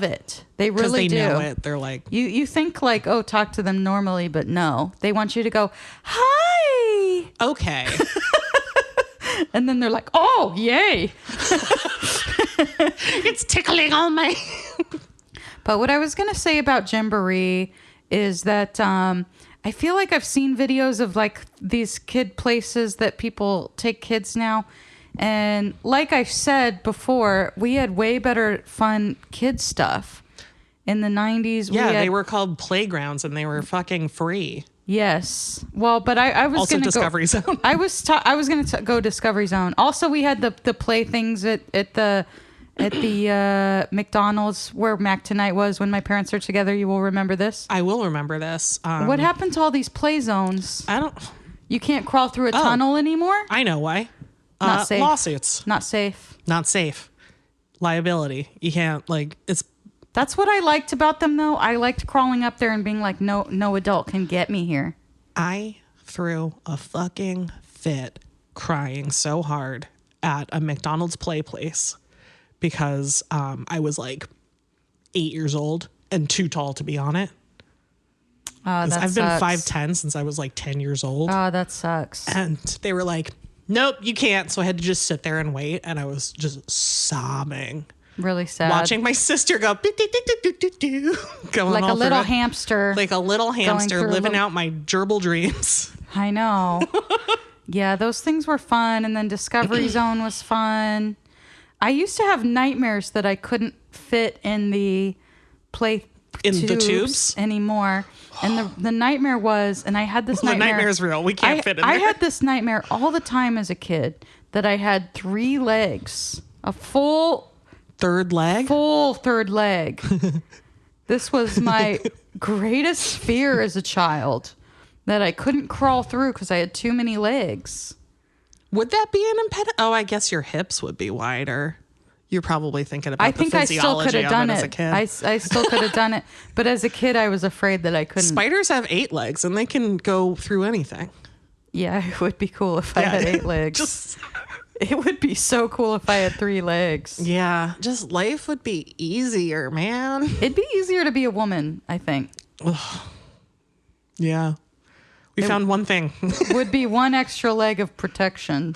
Speaker 1: it. They really do.
Speaker 2: Know it. They're like
Speaker 1: you think like, oh, talk to them normally, but no, they want you to go, hi.
Speaker 2: Okay.
Speaker 1: And then they're like, oh, yay.
Speaker 2: It's tickling all my.
Speaker 1: But what I was gonna say about Gymboree is that I feel like I've seen videos of like these kid places that people take kids now. And like I said before, we had way better fun kid stuff in the 90s.
Speaker 2: Yeah, they were called playgrounds and they were fucking free.
Speaker 1: Yes. Well, but I was
Speaker 2: also
Speaker 1: going to
Speaker 2: Discovery Zone.
Speaker 1: I was going to go Discovery Zone. Also, we had the play things at the McDonald's where Mac Tonight was when my parents are together. You will remember this.
Speaker 2: I will remember this.
Speaker 1: What happened to all these play zones? You can't crawl through a tunnel anymore?
Speaker 2: I know why.
Speaker 1: Not safe.
Speaker 2: Lawsuits.
Speaker 1: Not safe.
Speaker 2: Not safe. Liability. You can't
Speaker 1: That's what I liked about them though. I liked crawling up there and being like, no adult can get me here.
Speaker 2: I threw a fucking fit crying so hard at a McDonald's play place because I was like 8 years old and too tall to be on it. I've been 5'10" since I was like 10 years old.
Speaker 1: Oh, that sucks.
Speaker 2: And they were like, nope, you can't. So I had to just sit there and wait. And I was just sobbing.
Speaker 1: Really sad.
Speaker 2: Watching my sister go, going
Speaker 1: like a little
Speaker 2: it.
Speaker 1: hamster.
Speaker 2: Like a little hamster living out my gerbil dreams.
Speaker 1: I know. Yeah, those things were fun. And then Discovery Zone was fun. I used to have nightmares that I couldn't fit in the play
Speaker 2: the tubes
Speaker 1: anymore. And the nightmare was, and I had this nightmare.
Speaker 2: The nightmare is real. We can't fit in there.
Speaker 1: I had this nightmare all the time as a kid that I had 3 legs, a full
Speaker 2: third leg.
Speaker 1: This was my greatest fear as a child, that I couldn't crawl through because I had too many legs.
Speaker 2: Would that be an impediment? Oh, I guess your hips would be wider. You're probably thinking about the physiology of it as a kid.
Speaker 1: I still could have done it. But as a kid, I was afraid that I couldn't.
Speaker 2: Spiders have 8 legs and they can go through anything.
Speaker 1: Yeah, it would be cool if I had 8 legs. It would be so cool if I had 3 legs.
Speaker 2: Yeah, just life would be easier, man.
Speaker 1: It'd be easier to be a woman, I think.
Speaker 2: Yeah. We found one thing.
Speaker 1: Would be 1 extra leg of protection.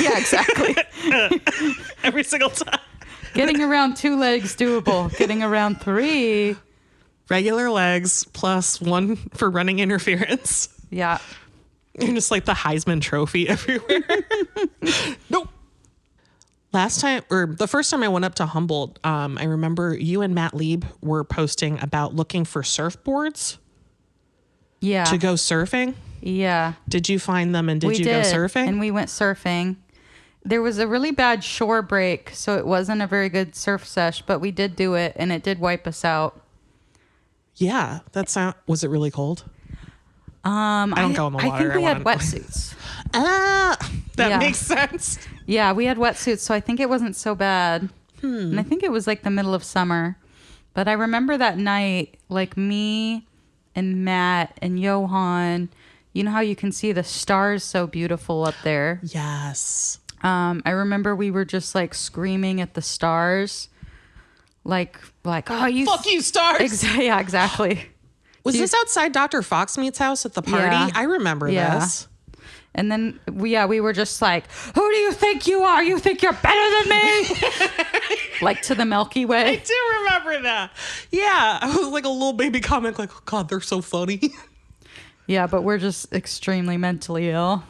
Speaker 1: Yeah, exactly.
Speaker 2: Every single time.
Speaker 1: Getting around 2 legs doable. Getting around 3.
Speaker 2: Regular legs plus 1 for running interference.
Speaker 1: Yeah.
Speaker 2: You're just like the Heisman Trophy everywhere. Nope. The first time I went up to Humboldt, I remember you and Matt Lieb were posting about looking for surfboards.
Speaker 1: Yeah.
Speaker 2: To go surfing.
Speaker 1: Yeah.
Speaker 2: Did you find them and did you go surfing?
Speaker 1: And we went surfing. There was a really bad shore break, so it wasn't a very good surf sesh, but we did do it and it did wipe us out.
Speaker 2: Yeah. Was it really cold? I don't go in the water.
Speaker 1: I think we had wetsuits.
Speaker 2: That makes sense.
Speaker 1: Yeah, we had wetsuits, so I think it wasn't so bad. And I think it was like the middle of summer. But I remember that night, like me and Matt and Johan, you know how you can see the stars so beautiful up there?
Speaker 2: Yes.
Speaker 1: I remember we were just like screaming at the stars like, oh, you
Speaker 2: fuck you, stars.
Speaker 1: Yeah, exactly.
Speaker 2: Was this outside Dr. Foxmeat's house at the party?
Speaker 1: Yeah.
Speaker 2: I remember this.
Speaker 1: And then we were just like, who do you think you are? You think you're better than me? Like to the Milky Way.
Speaker 2: I do remember that. Yeah. I was like a little baby comic, like, oh God, they're so funny.
Speaker 1: Yeah, but we're just extremely mentally ill.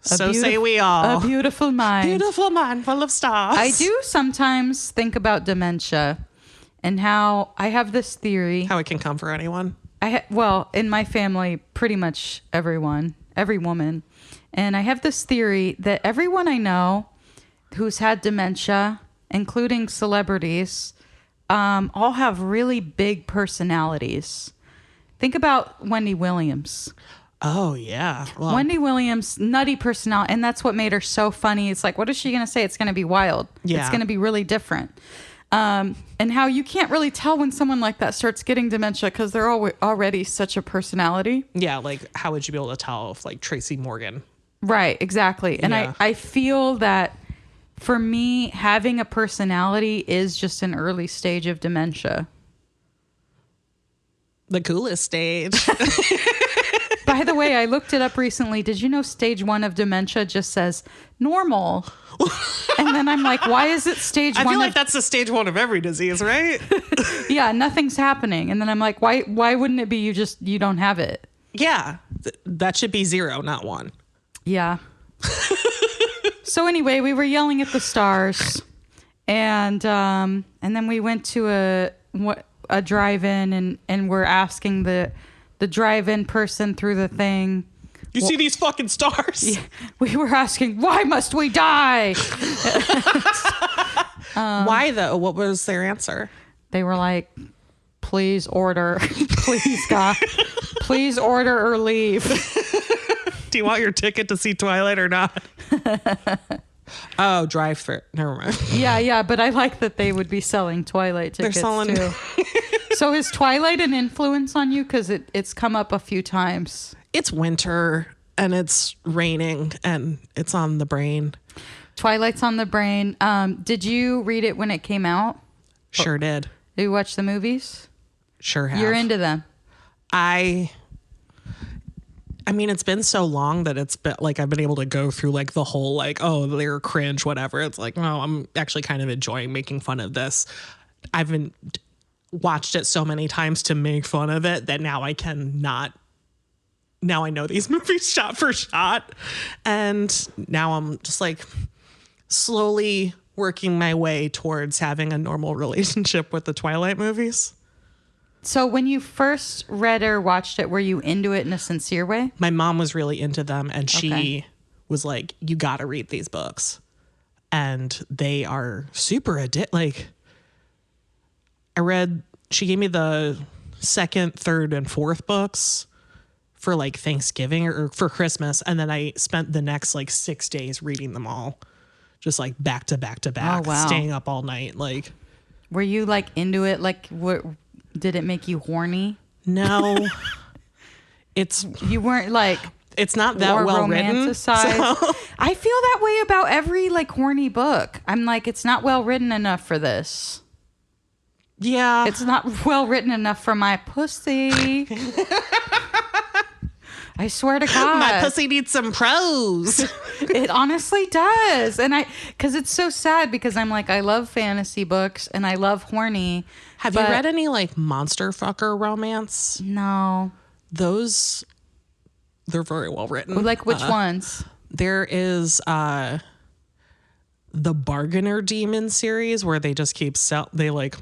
Speaker 2: So say we all.
Speaker 1: A beautiful mind.
Speaker 2: Beautiful mind full of stars.
Speaker 1: I do sometimes think about dementia and how I have this theory.
Speaker 2: How it can come for anyone.
Speaker 1: Well, in my family, pretty much every woman. And I have this theory that everyone I know who's had dementia, including celebrities, all have really big personalities. Think about Wendy Williams.
Speaker 2: Oh, yeah. Well,
Speaker 1: Wendy Williams, nutty personality. And that's what made her so funny. It's like, what is she going to say? It's going to be wild.
Speaker 2: Yeah.
Speaker 1: It's going to be really different. And how you can't really tell when someone like that starts getting dementia because they're already such a personality.
Speaker 2: Yeah, like how would you be able to tell if like Tracy Morgan?
Speaker 1: Right, exactly. And
Speaker 2: Yeah.
Speaker 1: I feel that for me, having a personality is just an early stage of dementia.
Speaker 2: The coolest stage.
Speaker 1: By the way, I looked it up recently. Did you know stage 1 of dementia just says normal? And then I'm like, why is it stage 1?
Speaker 2: I feel like that's the stage 1 of every disease, right?
Speaker 1: Yeah, nothing's happening. And then I'm like, why wouldn't it be you don't have it?
Speaker 2: Yeah. That should be 0, not 1.
Speaker 1: Yeah. So anyway, we were yelling at the stars, and then we went to a drive-in, and we're asking the drive-in person through the thing.
Speaker 2: You see these fucking stars?
Speaker 1: Yeah, we were asking, why must we die?
Speaker 2: Why though? What was their answer?
Speaker 1: They were like, please order, please God, please order or leave.
Speaker 2: Do you want your ticket to see Twilight or not? Oh, drive through. Never mind.
Speaker 1: Yeah, but I like that they would be selling Twilight tickets
Speaker 2: They're selling
Speaker 1: too. So is Twilight an influence on you? Because it's come up a few times.
Speaker 2: It's winter and it's raining and it's on the brain.
Speaker 1: Twilight's on the brain. Did you read it when it came out?
Speaker 2: Sure did.
Speaker 1: Did you watch the movies?
Speaker 2: Sure have.
Speaker 1: You're into them.
Speaker 2: I mean, it's been so long that it's been like I've been able to go through like the whole like, oh, they're cringe, whatever. It's like, no, I'm actually kind of enjoying making fun of this. I've been watched it so many times to make fun of it that now I cannot. Now I know these movies shot for shot. And now I'm just like slowly working my way towards having a normal relationship with the Twilight movies.
Speaker 1: So when you first read or watched it, were you into it in a sincere way?
Speaker 2: My mom was really into them and she
Speaker 1: Okay.
Speaker 2: was like, you got to read these books. And they are super addictive. Like she gave me the 2nd, 3rd, and 4th books for like Thanksgiving or for Christmas. And then I spent the next like 6 days reading them all. Just like back to back to back,
Speaker 1: Oh, wow.
Speaker 2: staying up all night. Like,
Speaker 1: Were you like into it? Like, what did it make you horny?
Speaker 2: no,
Speaker 1: You weren't like
Speaker 2: it's not that
Speaker 1: more
Speaker 2: well written.
Speaker 1: romanticized.
Speaker 2: So.
Speaker 1: I feel that way about every like horny book. I'm like, it's not well written enough for this.
Speaker 2: Yeah.
Speaker 1: It's not well written enough for my pussy. I swear to God.
Speaker 2: My pussy needs some prose.
Speaker 1: It honestly does. And because it's so sad because I'm like, I love fantasy books and I love horny.
Speaker 2: Have you read any like monster fucker romance?
Speaker 1: No.
Speaker 2: Those, they're very well written.
Speaker 1: Like which ones?
Speaker 2: There is the Bargainer Demon series where they just keep they like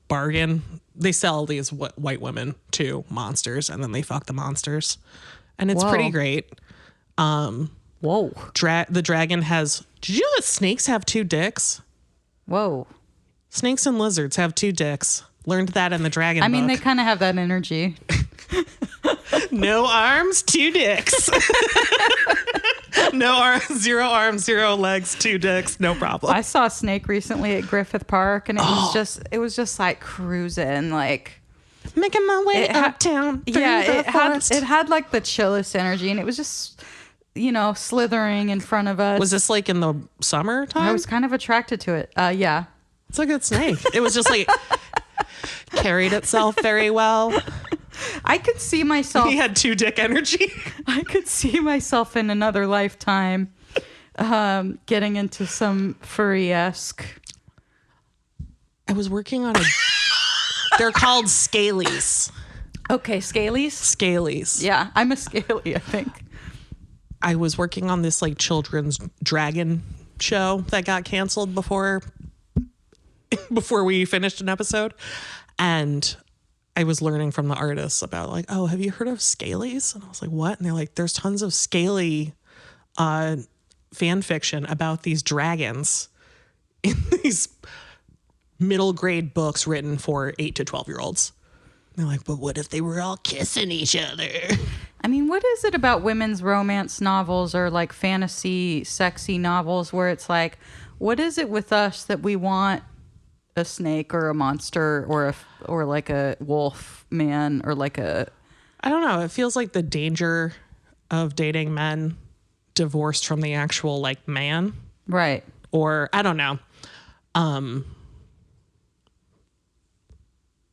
Speaker 2: bargain. They sell these white women to monsters and then they fuck the monsters. And it's
Speaker 1: Whoa.
Speaker 2: pretty great.
Speaker 1: Whoa.
Speaker 2: The dragon has, did you know that snakes have 2 dicks?
Speaker 1: Whoa.
Speaker 2: Snakes and lizards have 2 dicks. Learned that in the dragon
Speaker 1: I mean,
Speaker 2: book.
Speaker 1: they kind of have that energy.
Speaker 2: No arms, 2 dicks. No arms, 0 arms, 0 legs, 2 dicks, no problem.
Speaker 1: I saw a snake recently at Griffith Park and it was just like cruising, like
Speaker 2: Making my way uptown through the forest.
Speaker 1: it had like the chillest energy and it was just, slithering in front of us.
Speaker 2: Was this like in the summertime?
Speaker 1: I was kind of attracted to it. Yeah.
Speaker 2: It's a good snake. It was just like carried itself very well.
Speaker 1: I could see myself.
Speaker 2: He had 2 dick energy.
Speaker 1: I could see myself in another lifetime getting into some furry-esque.
Speaker 2: I was working on they're called scalies.
Speaker 1: Okay, scalies?
Speaker 2: Scalies.
Speaker 1: Yeah, I'm a scaly, I think.
Speaker 2: I was working on this like children's dragon show that got canceled before we finished an episode. And I was learning from the artists about like, oh, have you heard of scalies? And I was like, what? And they're like, there's tons of scaly fan fiction about these dragons in these middle grade books written for 8 to 12-year-olds. They're like, but what if they were all kissing each other?
Speaker 1: I mean, what is it about women's romance novels or like fantasy, sexy novels where it's like, what is it with us that we want a snake or a monster or like a wolf man or like a...
Speaker 2: I don't know. It feels like the danger of dating men divorced from the actual like man.
Speaker 1: Right.
Speaker 2: Or I don't know.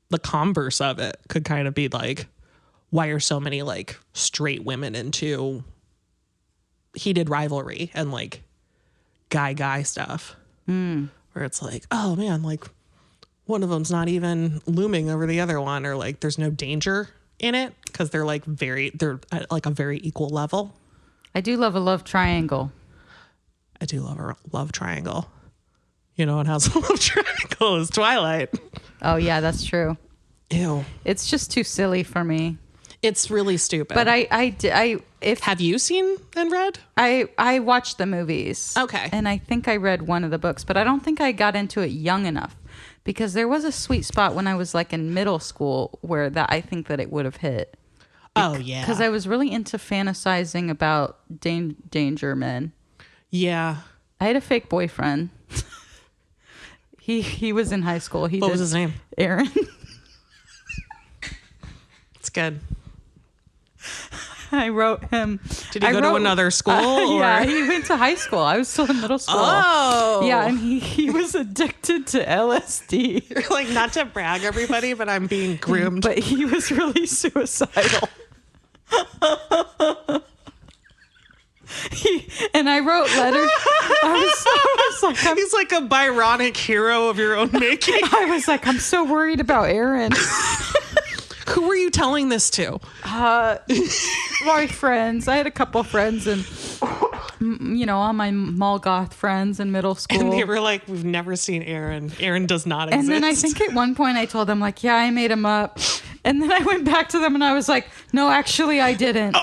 Speaker 2: The converse of it could kind of be like, why are so many like straight women into heated rivalry and like guy stuff? Where it's like, oh man, like one of them's not even looming over the other one, or like there's no danger in it because they're at like a very equal level.
Speaker 1: I do love a love triangle.
Speaker 2: I do love a love triangle. You know what has a love triangle is Twilight.
Speaker 1: Oh yeah, that's true.
Speaker 2: Ew.
Speaker 1: It's just too silly for me.
Speaker 2: It's really stupid.
Speaker 1: But
Speaker 2: have you seen and read?
Speaker 1: I watched the movies.
Speaker 2: Okay.
Speaker 1: And I think I read one of the books, but I don't think I got into it young enough because there was a sweet spot when I was like in middle school where that I think that it would have hit.
Speaker 2: Oh yeah.
Speaker 1: Because I was really into fantasizing about danger men.
Speaker 2: Yeah.
Speaker 1: I had a fake boyfriend. He was in high school.
Speaker 2: What was his name?
Speaker 1: Aaron.
Speaker 2: It's good.
Speaker 1: I wrote him.
Speaker 2: Did he go to another school?
Speaker 1: Yeah, he went to high school. I was still in middle school.
Speaker 2: Oh.
Speaker 1: Yeah, and he was addicted to LSD.
Speaker 2: You're like, not to brag everybody, but I'm being groomed.
Speaker 1: But he was really suicidal. And I wrote letters. I was like,
Speaker 2: he's like a Byronic hero of your own making.
Speaker 1: I was like, I'm so worried about Aaron.
Speaker 2: Who were you telling this to?
Speaker 1: My friends. I had a couple friends and, all my mall goth friends in middle school.
Speaker 2: And they were like, we've never seen Aaron. Aaron does not exist.
Speaker 1: And then I think at one point I told them like, yeah, I made him up. And then I went back to them and I was like, no, actually I didn't.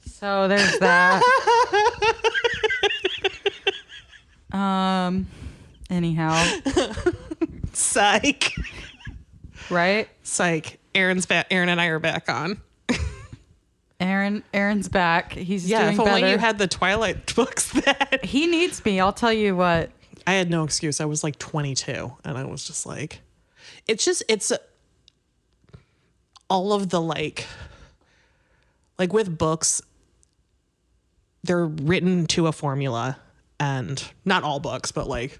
Speaker 1: So there's that. Anyhow.
Speaker 2: Psych.
Speaker 1: Right?
Speaker 2: Psych. Aaron's back. Aaron and I are back on.
Speaker 1: Aaron's back. He's doing
Speaker 2: if
Speaker 1: better.
Speaker 2: only you had the Twilight books then.
Speaker 1: He needs me. I'll tell you what.
Speaker 2: I had no excuse. I was like 22 and I was just like, it's all of the like with books, they're written to a formula, and not all books, but like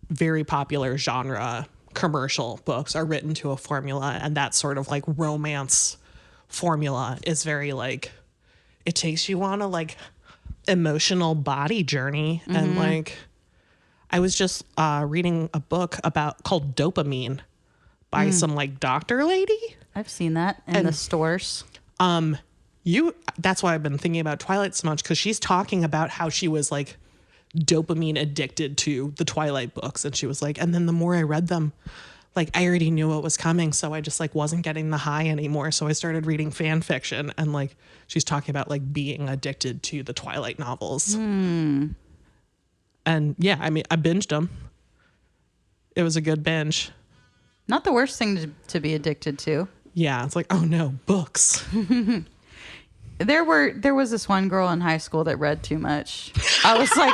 Speaker 2: very popular genre commercial books are written to a formula, and that sort of like romance formula is very like, it takes you on a like emotional body journey. Mm-hmm. And like I was just reading a book called Dopamine by some like doctor lady.
Speaker 1: I've seen that in the stores.
Speaker 2: That's why I've been thinking about Twilight so much, because she's talking about how she was like dopamine addicted to the Twilight books. And she was like, and then the more I read them, like I already knew what was coming. So I just like wasn't getting the high anymore. So I started reading fan fiction, and like she's talking about like being addicted to the Twilight novels. And yeah, I mean, I binged them. It was a good binge.
Speaker 1: Not the worst thing to be addicted to.
Speaker 2: Yeah. It's like, oh no, books.
Speaker 1: There was this one girl in high school that read too much. I was like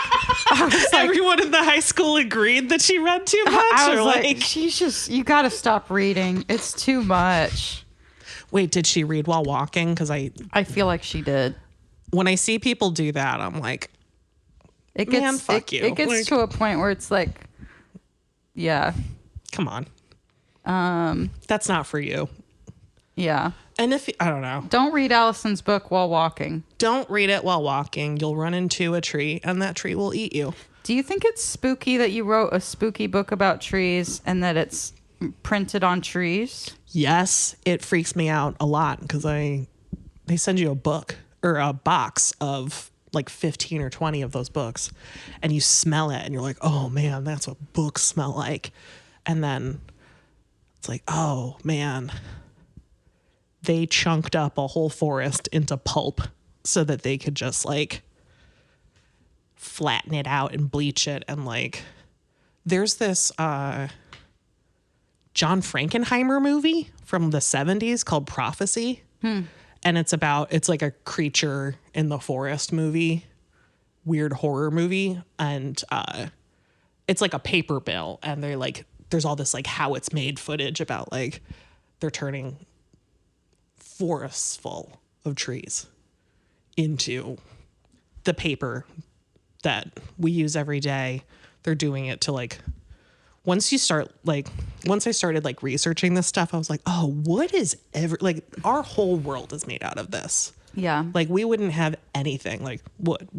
Speaker 2: everyone in the high school agreed that she read too much.
Speaker 1: I was like, you got to stop reading. It's too much.
Speaker 2: Wait, did she read while walking? Because I
Speaker 1: feel like she did.
Speaker 2: When I see people do that, I'm like,
Speaker 1: It
Speaker 2: Man,
Speaker 1: gets
Speaker 2: fuck you.
Speaker 1: It gets
Speaker 2: Like,
Speaker 1: to a point where it's like, yeah,
Speaker 2: come on. That's not for you.
Speaker 1: yeah.
Speaker 2: And if I don't know,
Speaker 1: Don't read Allison's book while walking.
Speaker 2: don't read it while walking. You'll run into a tree, and that tree will eat you.
Speaker 1: Do you think it's spooky that you wrote a spooky book about trees and that it's printed on trees?
Speaker 2: Yes, it freaks me out a lot because they send you a book or a box of like 15 or 20 of those books, and you smell it, and you're like, oh man, that's what books smell like. And then it's like, oh man, they chunked up a whole forest into pulp so that they could just like flatten it out and bleach it. And like, there's this John Frankenheimer movie from the 70s called Prophecy. And it's like a creature in the forest movie, weird horror movie. And it's like a paper bill. And they're like, there's all this like how it's made footage about like they're turning forests full of trees into the paper that we use every day. They're doing it to like, once I started like researching this stuff, I was like, oh, what is like our whole world is made out of this.
Speaker 1: Yeah.
Speaker 2: Like we wouldn't have anything like wood,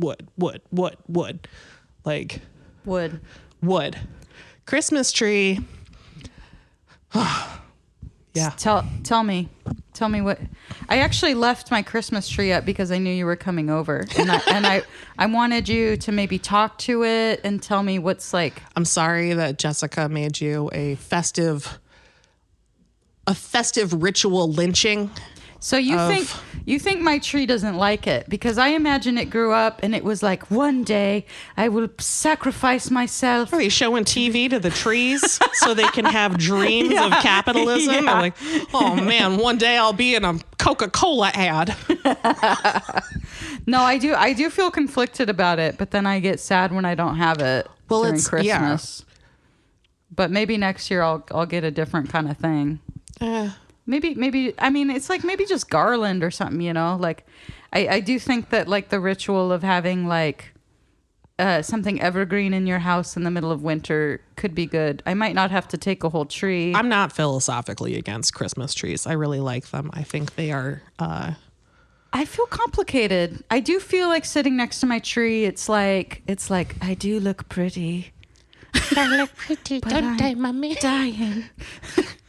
Speaker 2: like
Speaker 1: Wood.
Speaker 2: Christmas tree. Yeah.
Speaker 1: Tell me what. I actually left my Christmas tree up because I knew you were coming over, and I wanted you to maybe talk to it and tell me what's like.
Speaker 2: I'm sorry that Jessica made you a festive ritual lynching.
Speaker 1: So you think my tree doesn't like it because I imagine it grew up and it was like, one day I will sacrifice myself.
Speaker 2: Are they showing TV to the trees so they can have dreams of capitalism?
Speaker 1: Yeah.
Speaker 2: They're like, oh man, one day I'll be in a Coca-Cola ad.
Speaker 1: No, I do feel conflicted about it, but then I get sad when I don't have it during Christmas. Yeah. But maybe next year I'll get a different kind of thing. Maybe, I mean, it's like maybe just garland or something, you know? Like, I do think that, like, the ritual of having, like, something evergreen in your house in the middle of winter could be good. I might not have to take a whole tree.
Speaker 2: I'm not philosophically against Christmas trees. I really like them. I think they are...
Speaker 1: I feel complicated. I do feel like sitting next to my tree, it's like I do look pretty.
Speaker 2: I look pretty, don't I, Mommy?
Speaker 1: Dying.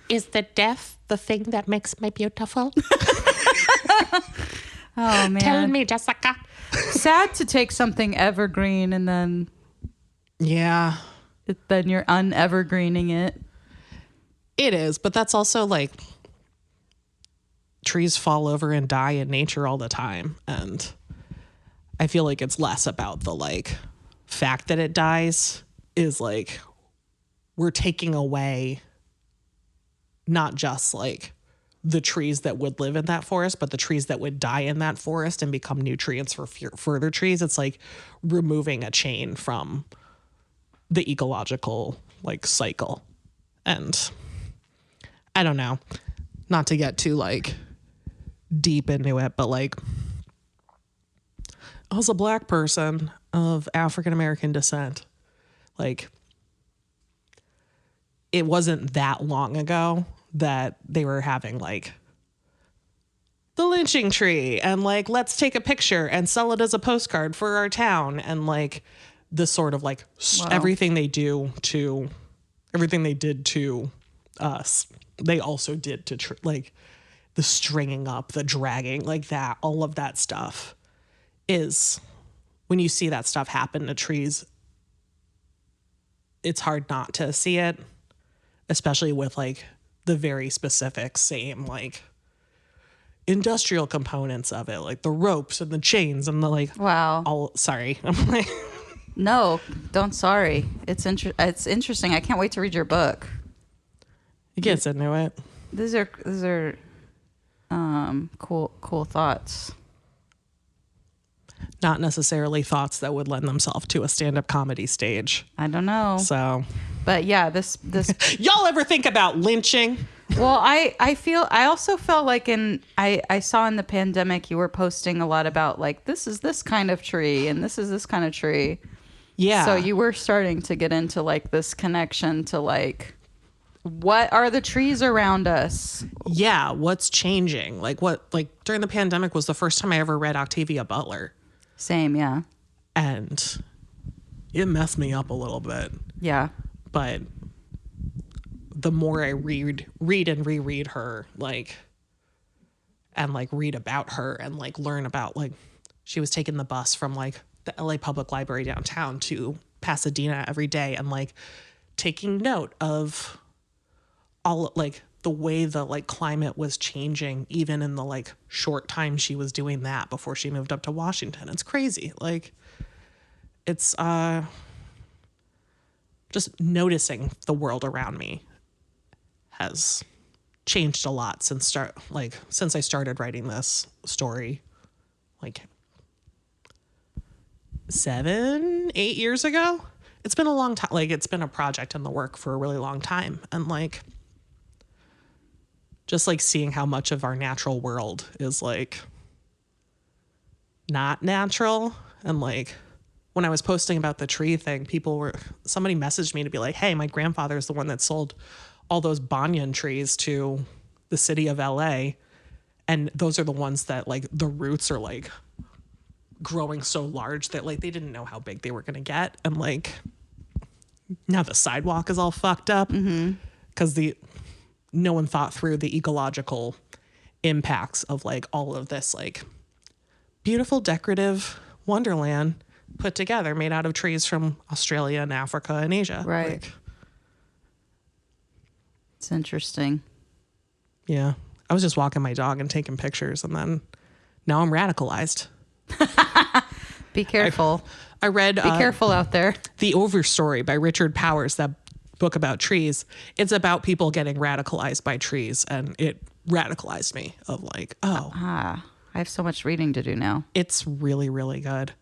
Speaker 2: Is the death the thing that makes me beautiful?
Speaker 1: Oh, man.
Speaker 2: Tell me, Jessica.
Speaker 1: Sad to take something evergreen and then...
Speaker 2: Yeah.
Speaker 1: Then you're unevergreening it.
Speaker 2: It is, but that's also like... Trees fall over and die in nature all the time. And I feel like it's less about the like fact that it dies is like we're taking away not just like the trees that would live in that forest, but the trees that would die in that forest and become nutrients for further trees. It's like removing a chain from the ecological like cycle. And I don't know, not to get too like deep into it, but like as a Black person of African American descent, like it wasn't that long ago that they were having like the lynching tree and like let's take a picture and sell it as a postcard for our town, and like this sort of like everything they did to us, they also did to like the stringing up, the dragging, like that, all of that stuff is when you see that stuff happen to trees, it's hard not to see it, especially with like the very specific same like industrial components of it, like the ropes and the chains and the like.
Speaker 1: Wow.
Speaker 2: Sorry. I'm like,
Speaker 1: no, don't sorry. It's interesting. I can't wait to read your book.
Speaker 2: It gets into it.
Speaker 1: These are cool thoughts.
Speaker 2: Not necessarily thoughts that would lend themselves to a stand-up comedy stage.
Speaker 1: I don't know.
Speaker 2: So,
Speaker 1: but yeah, this
Speaker 2: y'all ever think about lynching?
Speaker 1: Well, I also felt like I saw in the pandemic you were posting a lot about like this is this kind of tree and this is this kind of tree.
Speaker 2: Yeah.
Speaker 1: So you were starting to get into like this connection to like, what are the trees around us?
Speaker 2: Yeah. What's changing? Like during the pandemic was the first time I ever read Octavia Butler.
Speaker 1: Same. Yeah.
Speaker 2: And it messed me up a little bit.
Speaker 1: Yeah.
Speaker 2: But the more I read and reread her, like, and like read about her and like learn about like she was taking the bus from like the LA Public Library downtown to Pasadena every day and like taking note of all like the way the like climate was changing even in the like short time she was doing that before she moved up to Washington. It's crazy. Like it's just noticing the world around me has changed a lot since I started writing this story like 7-8 years ago. It's been a long time. Like it's been a project in the work for a really long time. And like just like seeing how much of our natural world is like not natural. And like when I was posting about the tree thing, somebody messaged me to be like, hey, my grandfather's the one that sold all those banyan trees to the city of LA. And those are the ones that like the roots are like growing so large that like they didn't know how big they were going to get. And like now the sidewalk is all fucked up because no one thought through the ecological impacts of like all of this like beautiful decorative wonderland put together made out of trees from Australia and Africa and Asia.
Speaker 1: Right.
Speaker 2: Like,
Speaker 1: It's interesting.
Speaker 2: yeah. I was just walking my dog and taking pictures and then now I'm radicalized.
Speaker 1: Be careful.
Speaker 2: I read
Speaker 1: Be careful out there.
Speaker 2: The Overstory by Richard Powers, that book about trees. It's about people getting radicalized by trees, and it radicalized me of like,
Speaker 1: I have so much reading to do now.
Speaker 2: it's really, really good.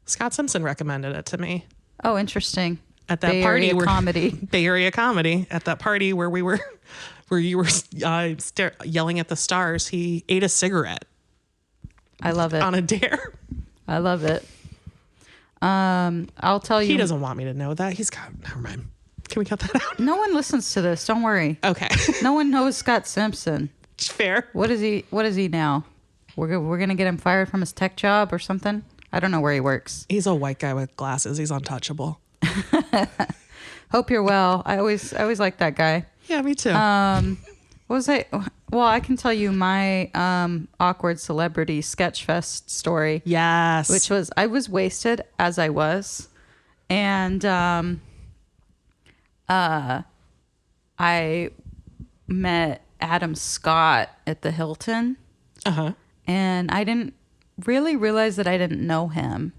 Speaker 2: Scott Simpson recommended it to me
Speaker 1: Oh, interesting.
Speaker 2: at that
Speaker 1: Bay
Speaker 2: party
Speaker 1: Area comedy.
Speaker 2: Bay Area comedy at that party where you were yelling at the stars. He ate a cigarette
Speaker 1: I love it.
Speaker 2: on a dare.
Speaker 1: I love it. I'll tell you.
Speaker 2: He doesn't want me to know that. Never mind. Can we cut that out?
Speaker 1: No one listens to this. Don't worry.
Speaker 2: Okay.
Speaker 1: No one knows Scott Simpson.
Speaker 2: Fair.
Speaker 1: What is he now? We're gonna get him fired from his tech job or something. I don't know where he works.
Speaker 2: He's a white guy with glasses. He's untouchable.
Speaker 1: Hope you're well. I always liked that guy.
Speaker 2: Yeah, me too.
Speaker 1: What was I? Well, I can tell you my awkward celebrity sketchfest story.
Speaker 2: Yes.
Speaker 1: Which was, I was wasted as I was, and I met Adam Scott at the Hilton.
Speaker 2: Uh-huh.
Speaker 1: And I didn't really realize that I didn't know him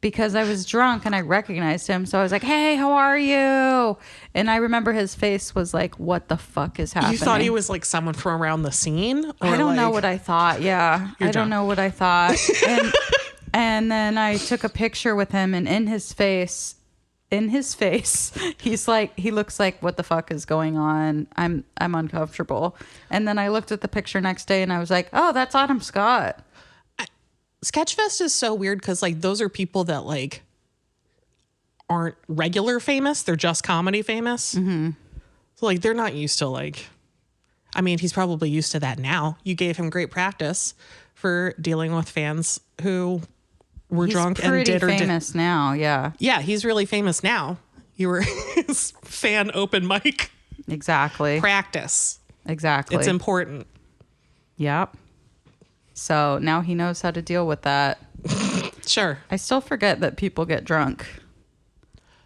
Speaker 1: because I was drunk and I recognized him. So I was like, hey, how are you? And I remember his face was like, what the fuck is happening?
Speaker 2: You thought he was like someone from around the scene? Or
Speaker 1: I don't know
Speaker 2: like-
Speaker 1: what I thought. Yeah. I don't know what I thought. And then I took a picture with him, and in his face, he's like, he looks like, what the fuck is going on? I'm uncomfortable. And then I looked at the picture next day and I was like, oh, that's Adam Scott.
Speaker 2: Sketchfest is so weird because like those are people that like aren't regular famous. They're just comedy famous. Mm-hmm. So like they're not used to like, I mean, he's probably used to that now. You gave him great practice for dealing with fans who were drunk and did or did.
Speaker 1: He's pretty famous now, yeah.
Speaker 2: Yeah, he's really famous now. You were his fan open mic.
Speaker 1: Exactly.
Speaker 2: Practice.
Speaker 1: Exactly.
Speaker 2: It's important.
Speaker 1: Yep. So now he knows how to deal with that.
Speaker 2: Sure.
Speaker 1: I still forget that people get drunk.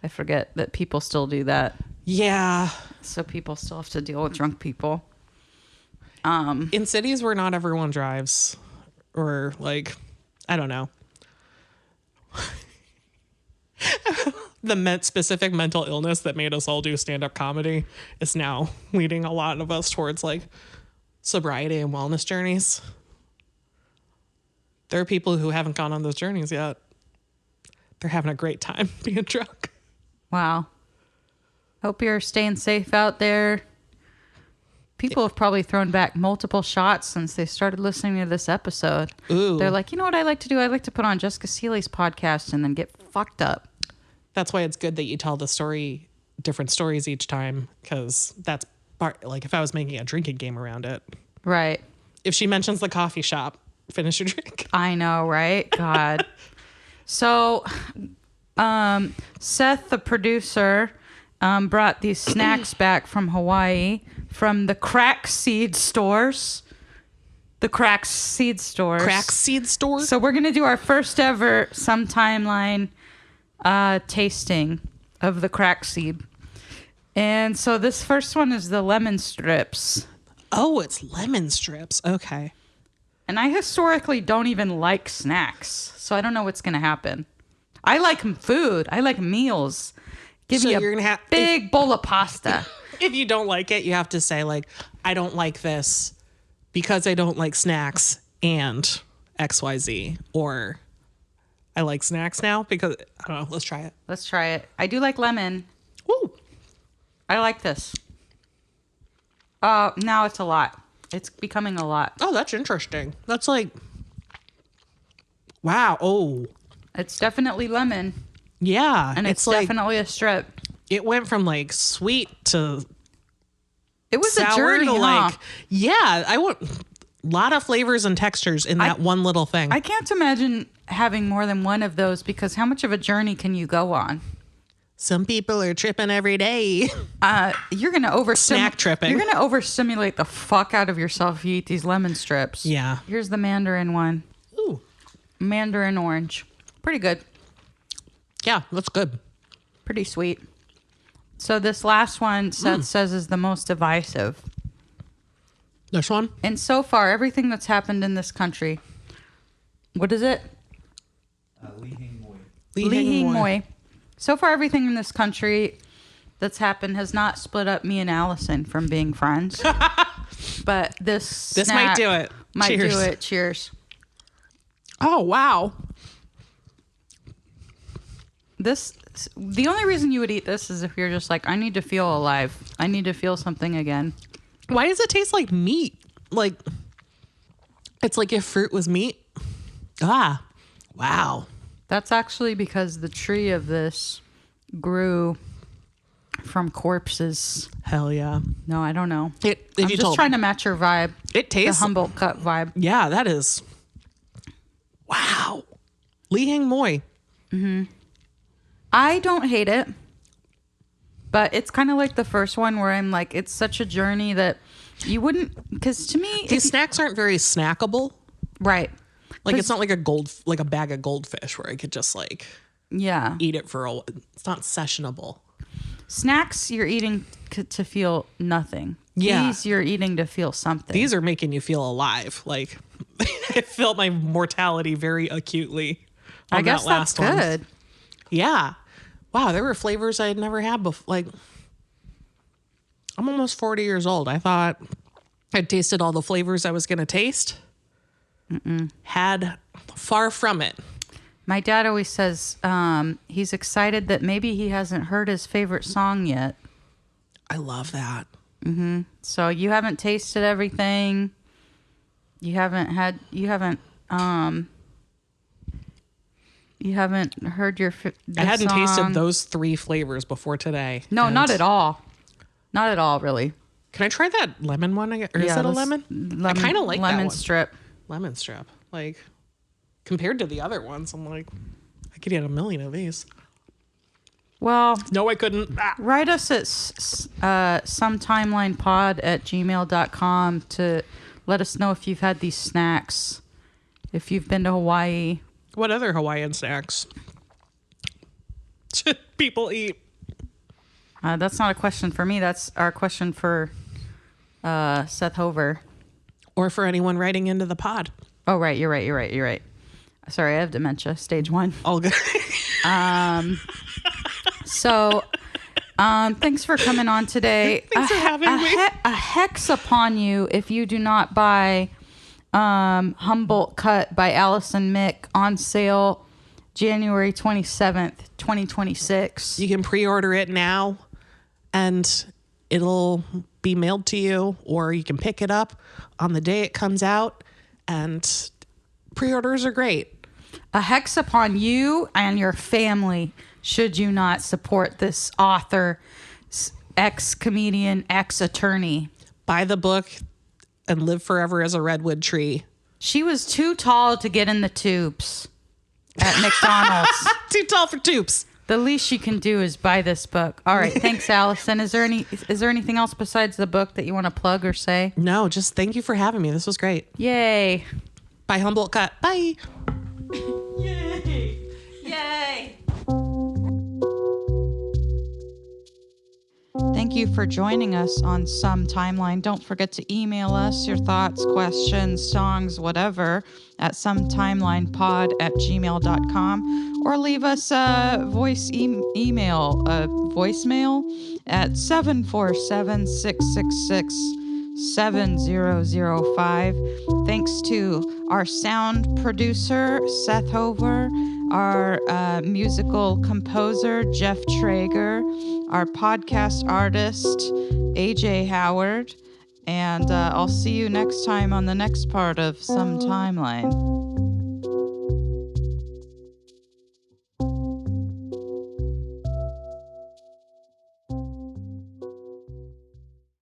Speaker 1: I forget that people still do that.
Speaker 2: Yeah.
Speaker 1: So people still have to deal with drunk people.
Speaker 2: In cities where not everyone drives, or like, I don't know. The specific mental illness that made us all do stand-up comedy is now leading a lot of us towards like sobriety and wellness journeys. There are people who haven't gone on those journeys yet. They're having a great time being drunk.
Speaker 1: Wow. Hope you're staying safe out there. People have probably thrown back multiple shots since they started listening to this episode.
Speaker 2: Ooh.
Speaker 1: They're like, you know what I like to do? I like to put on Jessica Seeley's podcast and then get fucked up.
Speaker 2: That's why it's good that you tell the story, different stories each time, because that's part, like if I was making a drinking game around it.
Speaker 1: Right.
Speaker 2: If she mentions the coffee shop, finish your drink.
Speaker 1: I know, right? God. So, Seth, the producer, brought these snacks back from Hawaii from the Crack Seed stores. The Crack Seed stores.
Speaker 2: Crack Seed stores?
Speaker 1: So we're going to do our first ever Some Timeline tasting of the Crack Seed. And so this first one is the lemon strips.
Speaker 2: Oh, it's lemon strips. Okay.
Speaker 1: And I historically don't even like snacks, so I don't know what's going to happen. I like food. I like meals. Give
Speaker 2: So
Speaker 1: me
Speaker 2: you're
Speaker 1: a
Speaker 2: gonna have,
Speaker 1: big bowl of pasta.
Speaker 2: if you don't like it, you have to say like, I don't like this because I don't like snacks and XYZ. Or I like snacks now because, I don't know, let's try it.
Speaker 1: Let's try it. I do like lemon.
Speaker 2: Woo.
Speaker 1: I like this. Now it's a lot. It's becoming a lot.
Speaker 2: Oh, that's interesting. That's like, wow. Oh,
Speaker 1: It's definitely lemon,
Speaker 2: yeah.
Speaker 1: and it's
Speaker 2: like,
Speaker 1: definitely a strip.
Speaker 2: it went from like sweet to
Speaker 1: It was
Speaker 2: sour
Speaker 1: a journey,
Speaker 2: to
Speaker 1: huh?
Speaker 2: like, yeah, I want a lot of flavors and textures in that one little thing.
Speaker 1: I can't imagine having more than one of those because how much of a journey can you go on?
Speaker 2: Some people are tripping every day.
Speaker 1: You're gonna
Speaker 2: Snack tripping.
Speaker 1: You're gonna overstimulate the fuck out of yourself if you eat these lemon strips.
Speaker 2: Yeah.
Speaker 1: Here's the mandarin one.
Speaker 2: Ooh.
Speaker 1: Mandarin orange. Pretty good.
Speaker 2: Yeah, that's good.
Speaker 1: Pretty sweet. So this last one, Seth says, is the most divisive.
Speaker 2: This one?
Speaker 1: And so far, everything that's happened in this country. What is it?
Speaker 3: Lee Hing Moy.
Speaker 1: Lee Hing Moy. So far, everything in this country that's happened has not split up me and Allison from being friends. But this
Speaker 2: This might do it.
Speaker 1: Might
Speaker 2: Cheers.
Speaker 1: do it. Cheers.
Speaker 2: Oh, wow.
Speaker 1: The only reason you would eat this is if you're just like, I need to feel alive. I need to feel something again.
Speaker 2: Why does it taste like meat? Like, it's like if fruit was meat. Ah, wow.
Speaker 1: That's actually because the tree of this grew from corpses.
Speaker 2: Hell yeah.
Speaker 1: No, I don't know.
Speaker 2: I'm
Speaker 1: I'm just trying to match your vibe.
Speaker 2: It tastes.
Speaker 1: The Humboldt Cut vibe.
Speaker 2: Yeah, that is. Wow. Lee Hing Moy.
Speaker 1: I don't hate it, but it's kind of like the first one where I'm like, it's such a journey that you wouldn't, because to me,
Speaker 2: These snacks aren't very snackable.
Speaker 1: right.
Speaker 2: Like,
Speaker 1: 'Cause-
Speaker 2: it's not like a bag of goldfish where I could just like
Speaker 1: Yeah.
Speaker 2: eat it for it's not sessionable.
Speaker 1: Snacks, you're eating to feel nothing.
Speaker 2: Yeah.
Speaker 1: These, you're eating to feel something.
Speaker 2: These are making you feel alive. Like, I felt my mortality very acutely on
Speaker 1: I guess
Speaker 2: that last
Speaker 1: that's
Speaker 2: one.
Speaker 1: good.
Speaker 2: Yeah. Wow, there were flavors I had never had before. Like, I'm almost 40 years old. I thought I'd tasted all the flavors I was going to taste. Had far from it.
Speaker 1: My dad always says he's excited that maybe he hasn't heard his favorite song yet.
Speaker 2: I love that.
Speaker 1: So you haven't tasted everything. You haven't heard your
Speaker 2: I hadn't
Speaker 1: song.
Speaker 2: tasted those 3 flavors before today.
Speaker 1: No,
Speaker 2: And
Speaker 1: not at all. Not at all, really.
Speaker 2: Can I try that lemon one again? Or is that a lemon? I kind of like that
Speaker 1: lemon
Speaker 2: one.
Speaker 1: strip.
Speaker 2: Lemon strip. Like, compared to the other ones, I'm like, I could eat a million of these.
Speaker 1: Well,
Speaker 2: No, I couldn't. Ah.
Speaker 1: write us at sometimelinepod@gmail.com to let us know if you've had these snacks, if you've been to Hawaii.
Speaker 2: What other Hawaiian snacks should people eat?
Speaker 1: That's not a question for me. That's our question for Seth Hover.
Speaker 2: Or for anyone writing into the pod.
Speaker 1: Oh, right. You're right. Sorry, I have dementia, stage 1.
Speaker 2: All good.
Speaker 1: So, thanks for coming on today.
Speaker 2: Thanks for having me.
Speaker 1: A hex upon you if you do not buy Humboldt Cut by Allison Mick on sale January 27th, 2026.
Speaker 2: You can pre-order it now. And it'll be mailed to you, or you can pick it up on the day it comes out. And pre-orders are great.
Speaker 4: A hex upon you and your family should you not support this author, ex-comedian, ex-attorney.
Speaker 2: Buy the book and live forever as a redwood tree.
Speaker 4: She was too tall to get in the tubes at McDonald's.
Speaker 2: Too tall for tubes.
Speaker 4: The least you can do is buy this book. All right, thanks, Allison. Is there anything else besides the book that you want to plug or say?
Speaker 2: No, just thank you for having me. This was great.
Speaker 4: Yay.
Speaker 2: Bye, Humboldt Cut. Bye.
Speaker 4: Yay. Yay.
Speaker 1: Thank you for joining us on Some Timeline. Don't forget to email us your thoughts, questions, songs, whatever, at sometimelinepod@gmail.com, or leave us a voicemail at 747-666-7005. Thanks to our sound producer, Seth Hover, our musical composer, Jeff Traeger, our podcast artist, AJ Howard, and I'll see you next time on the next part of Some Timeline.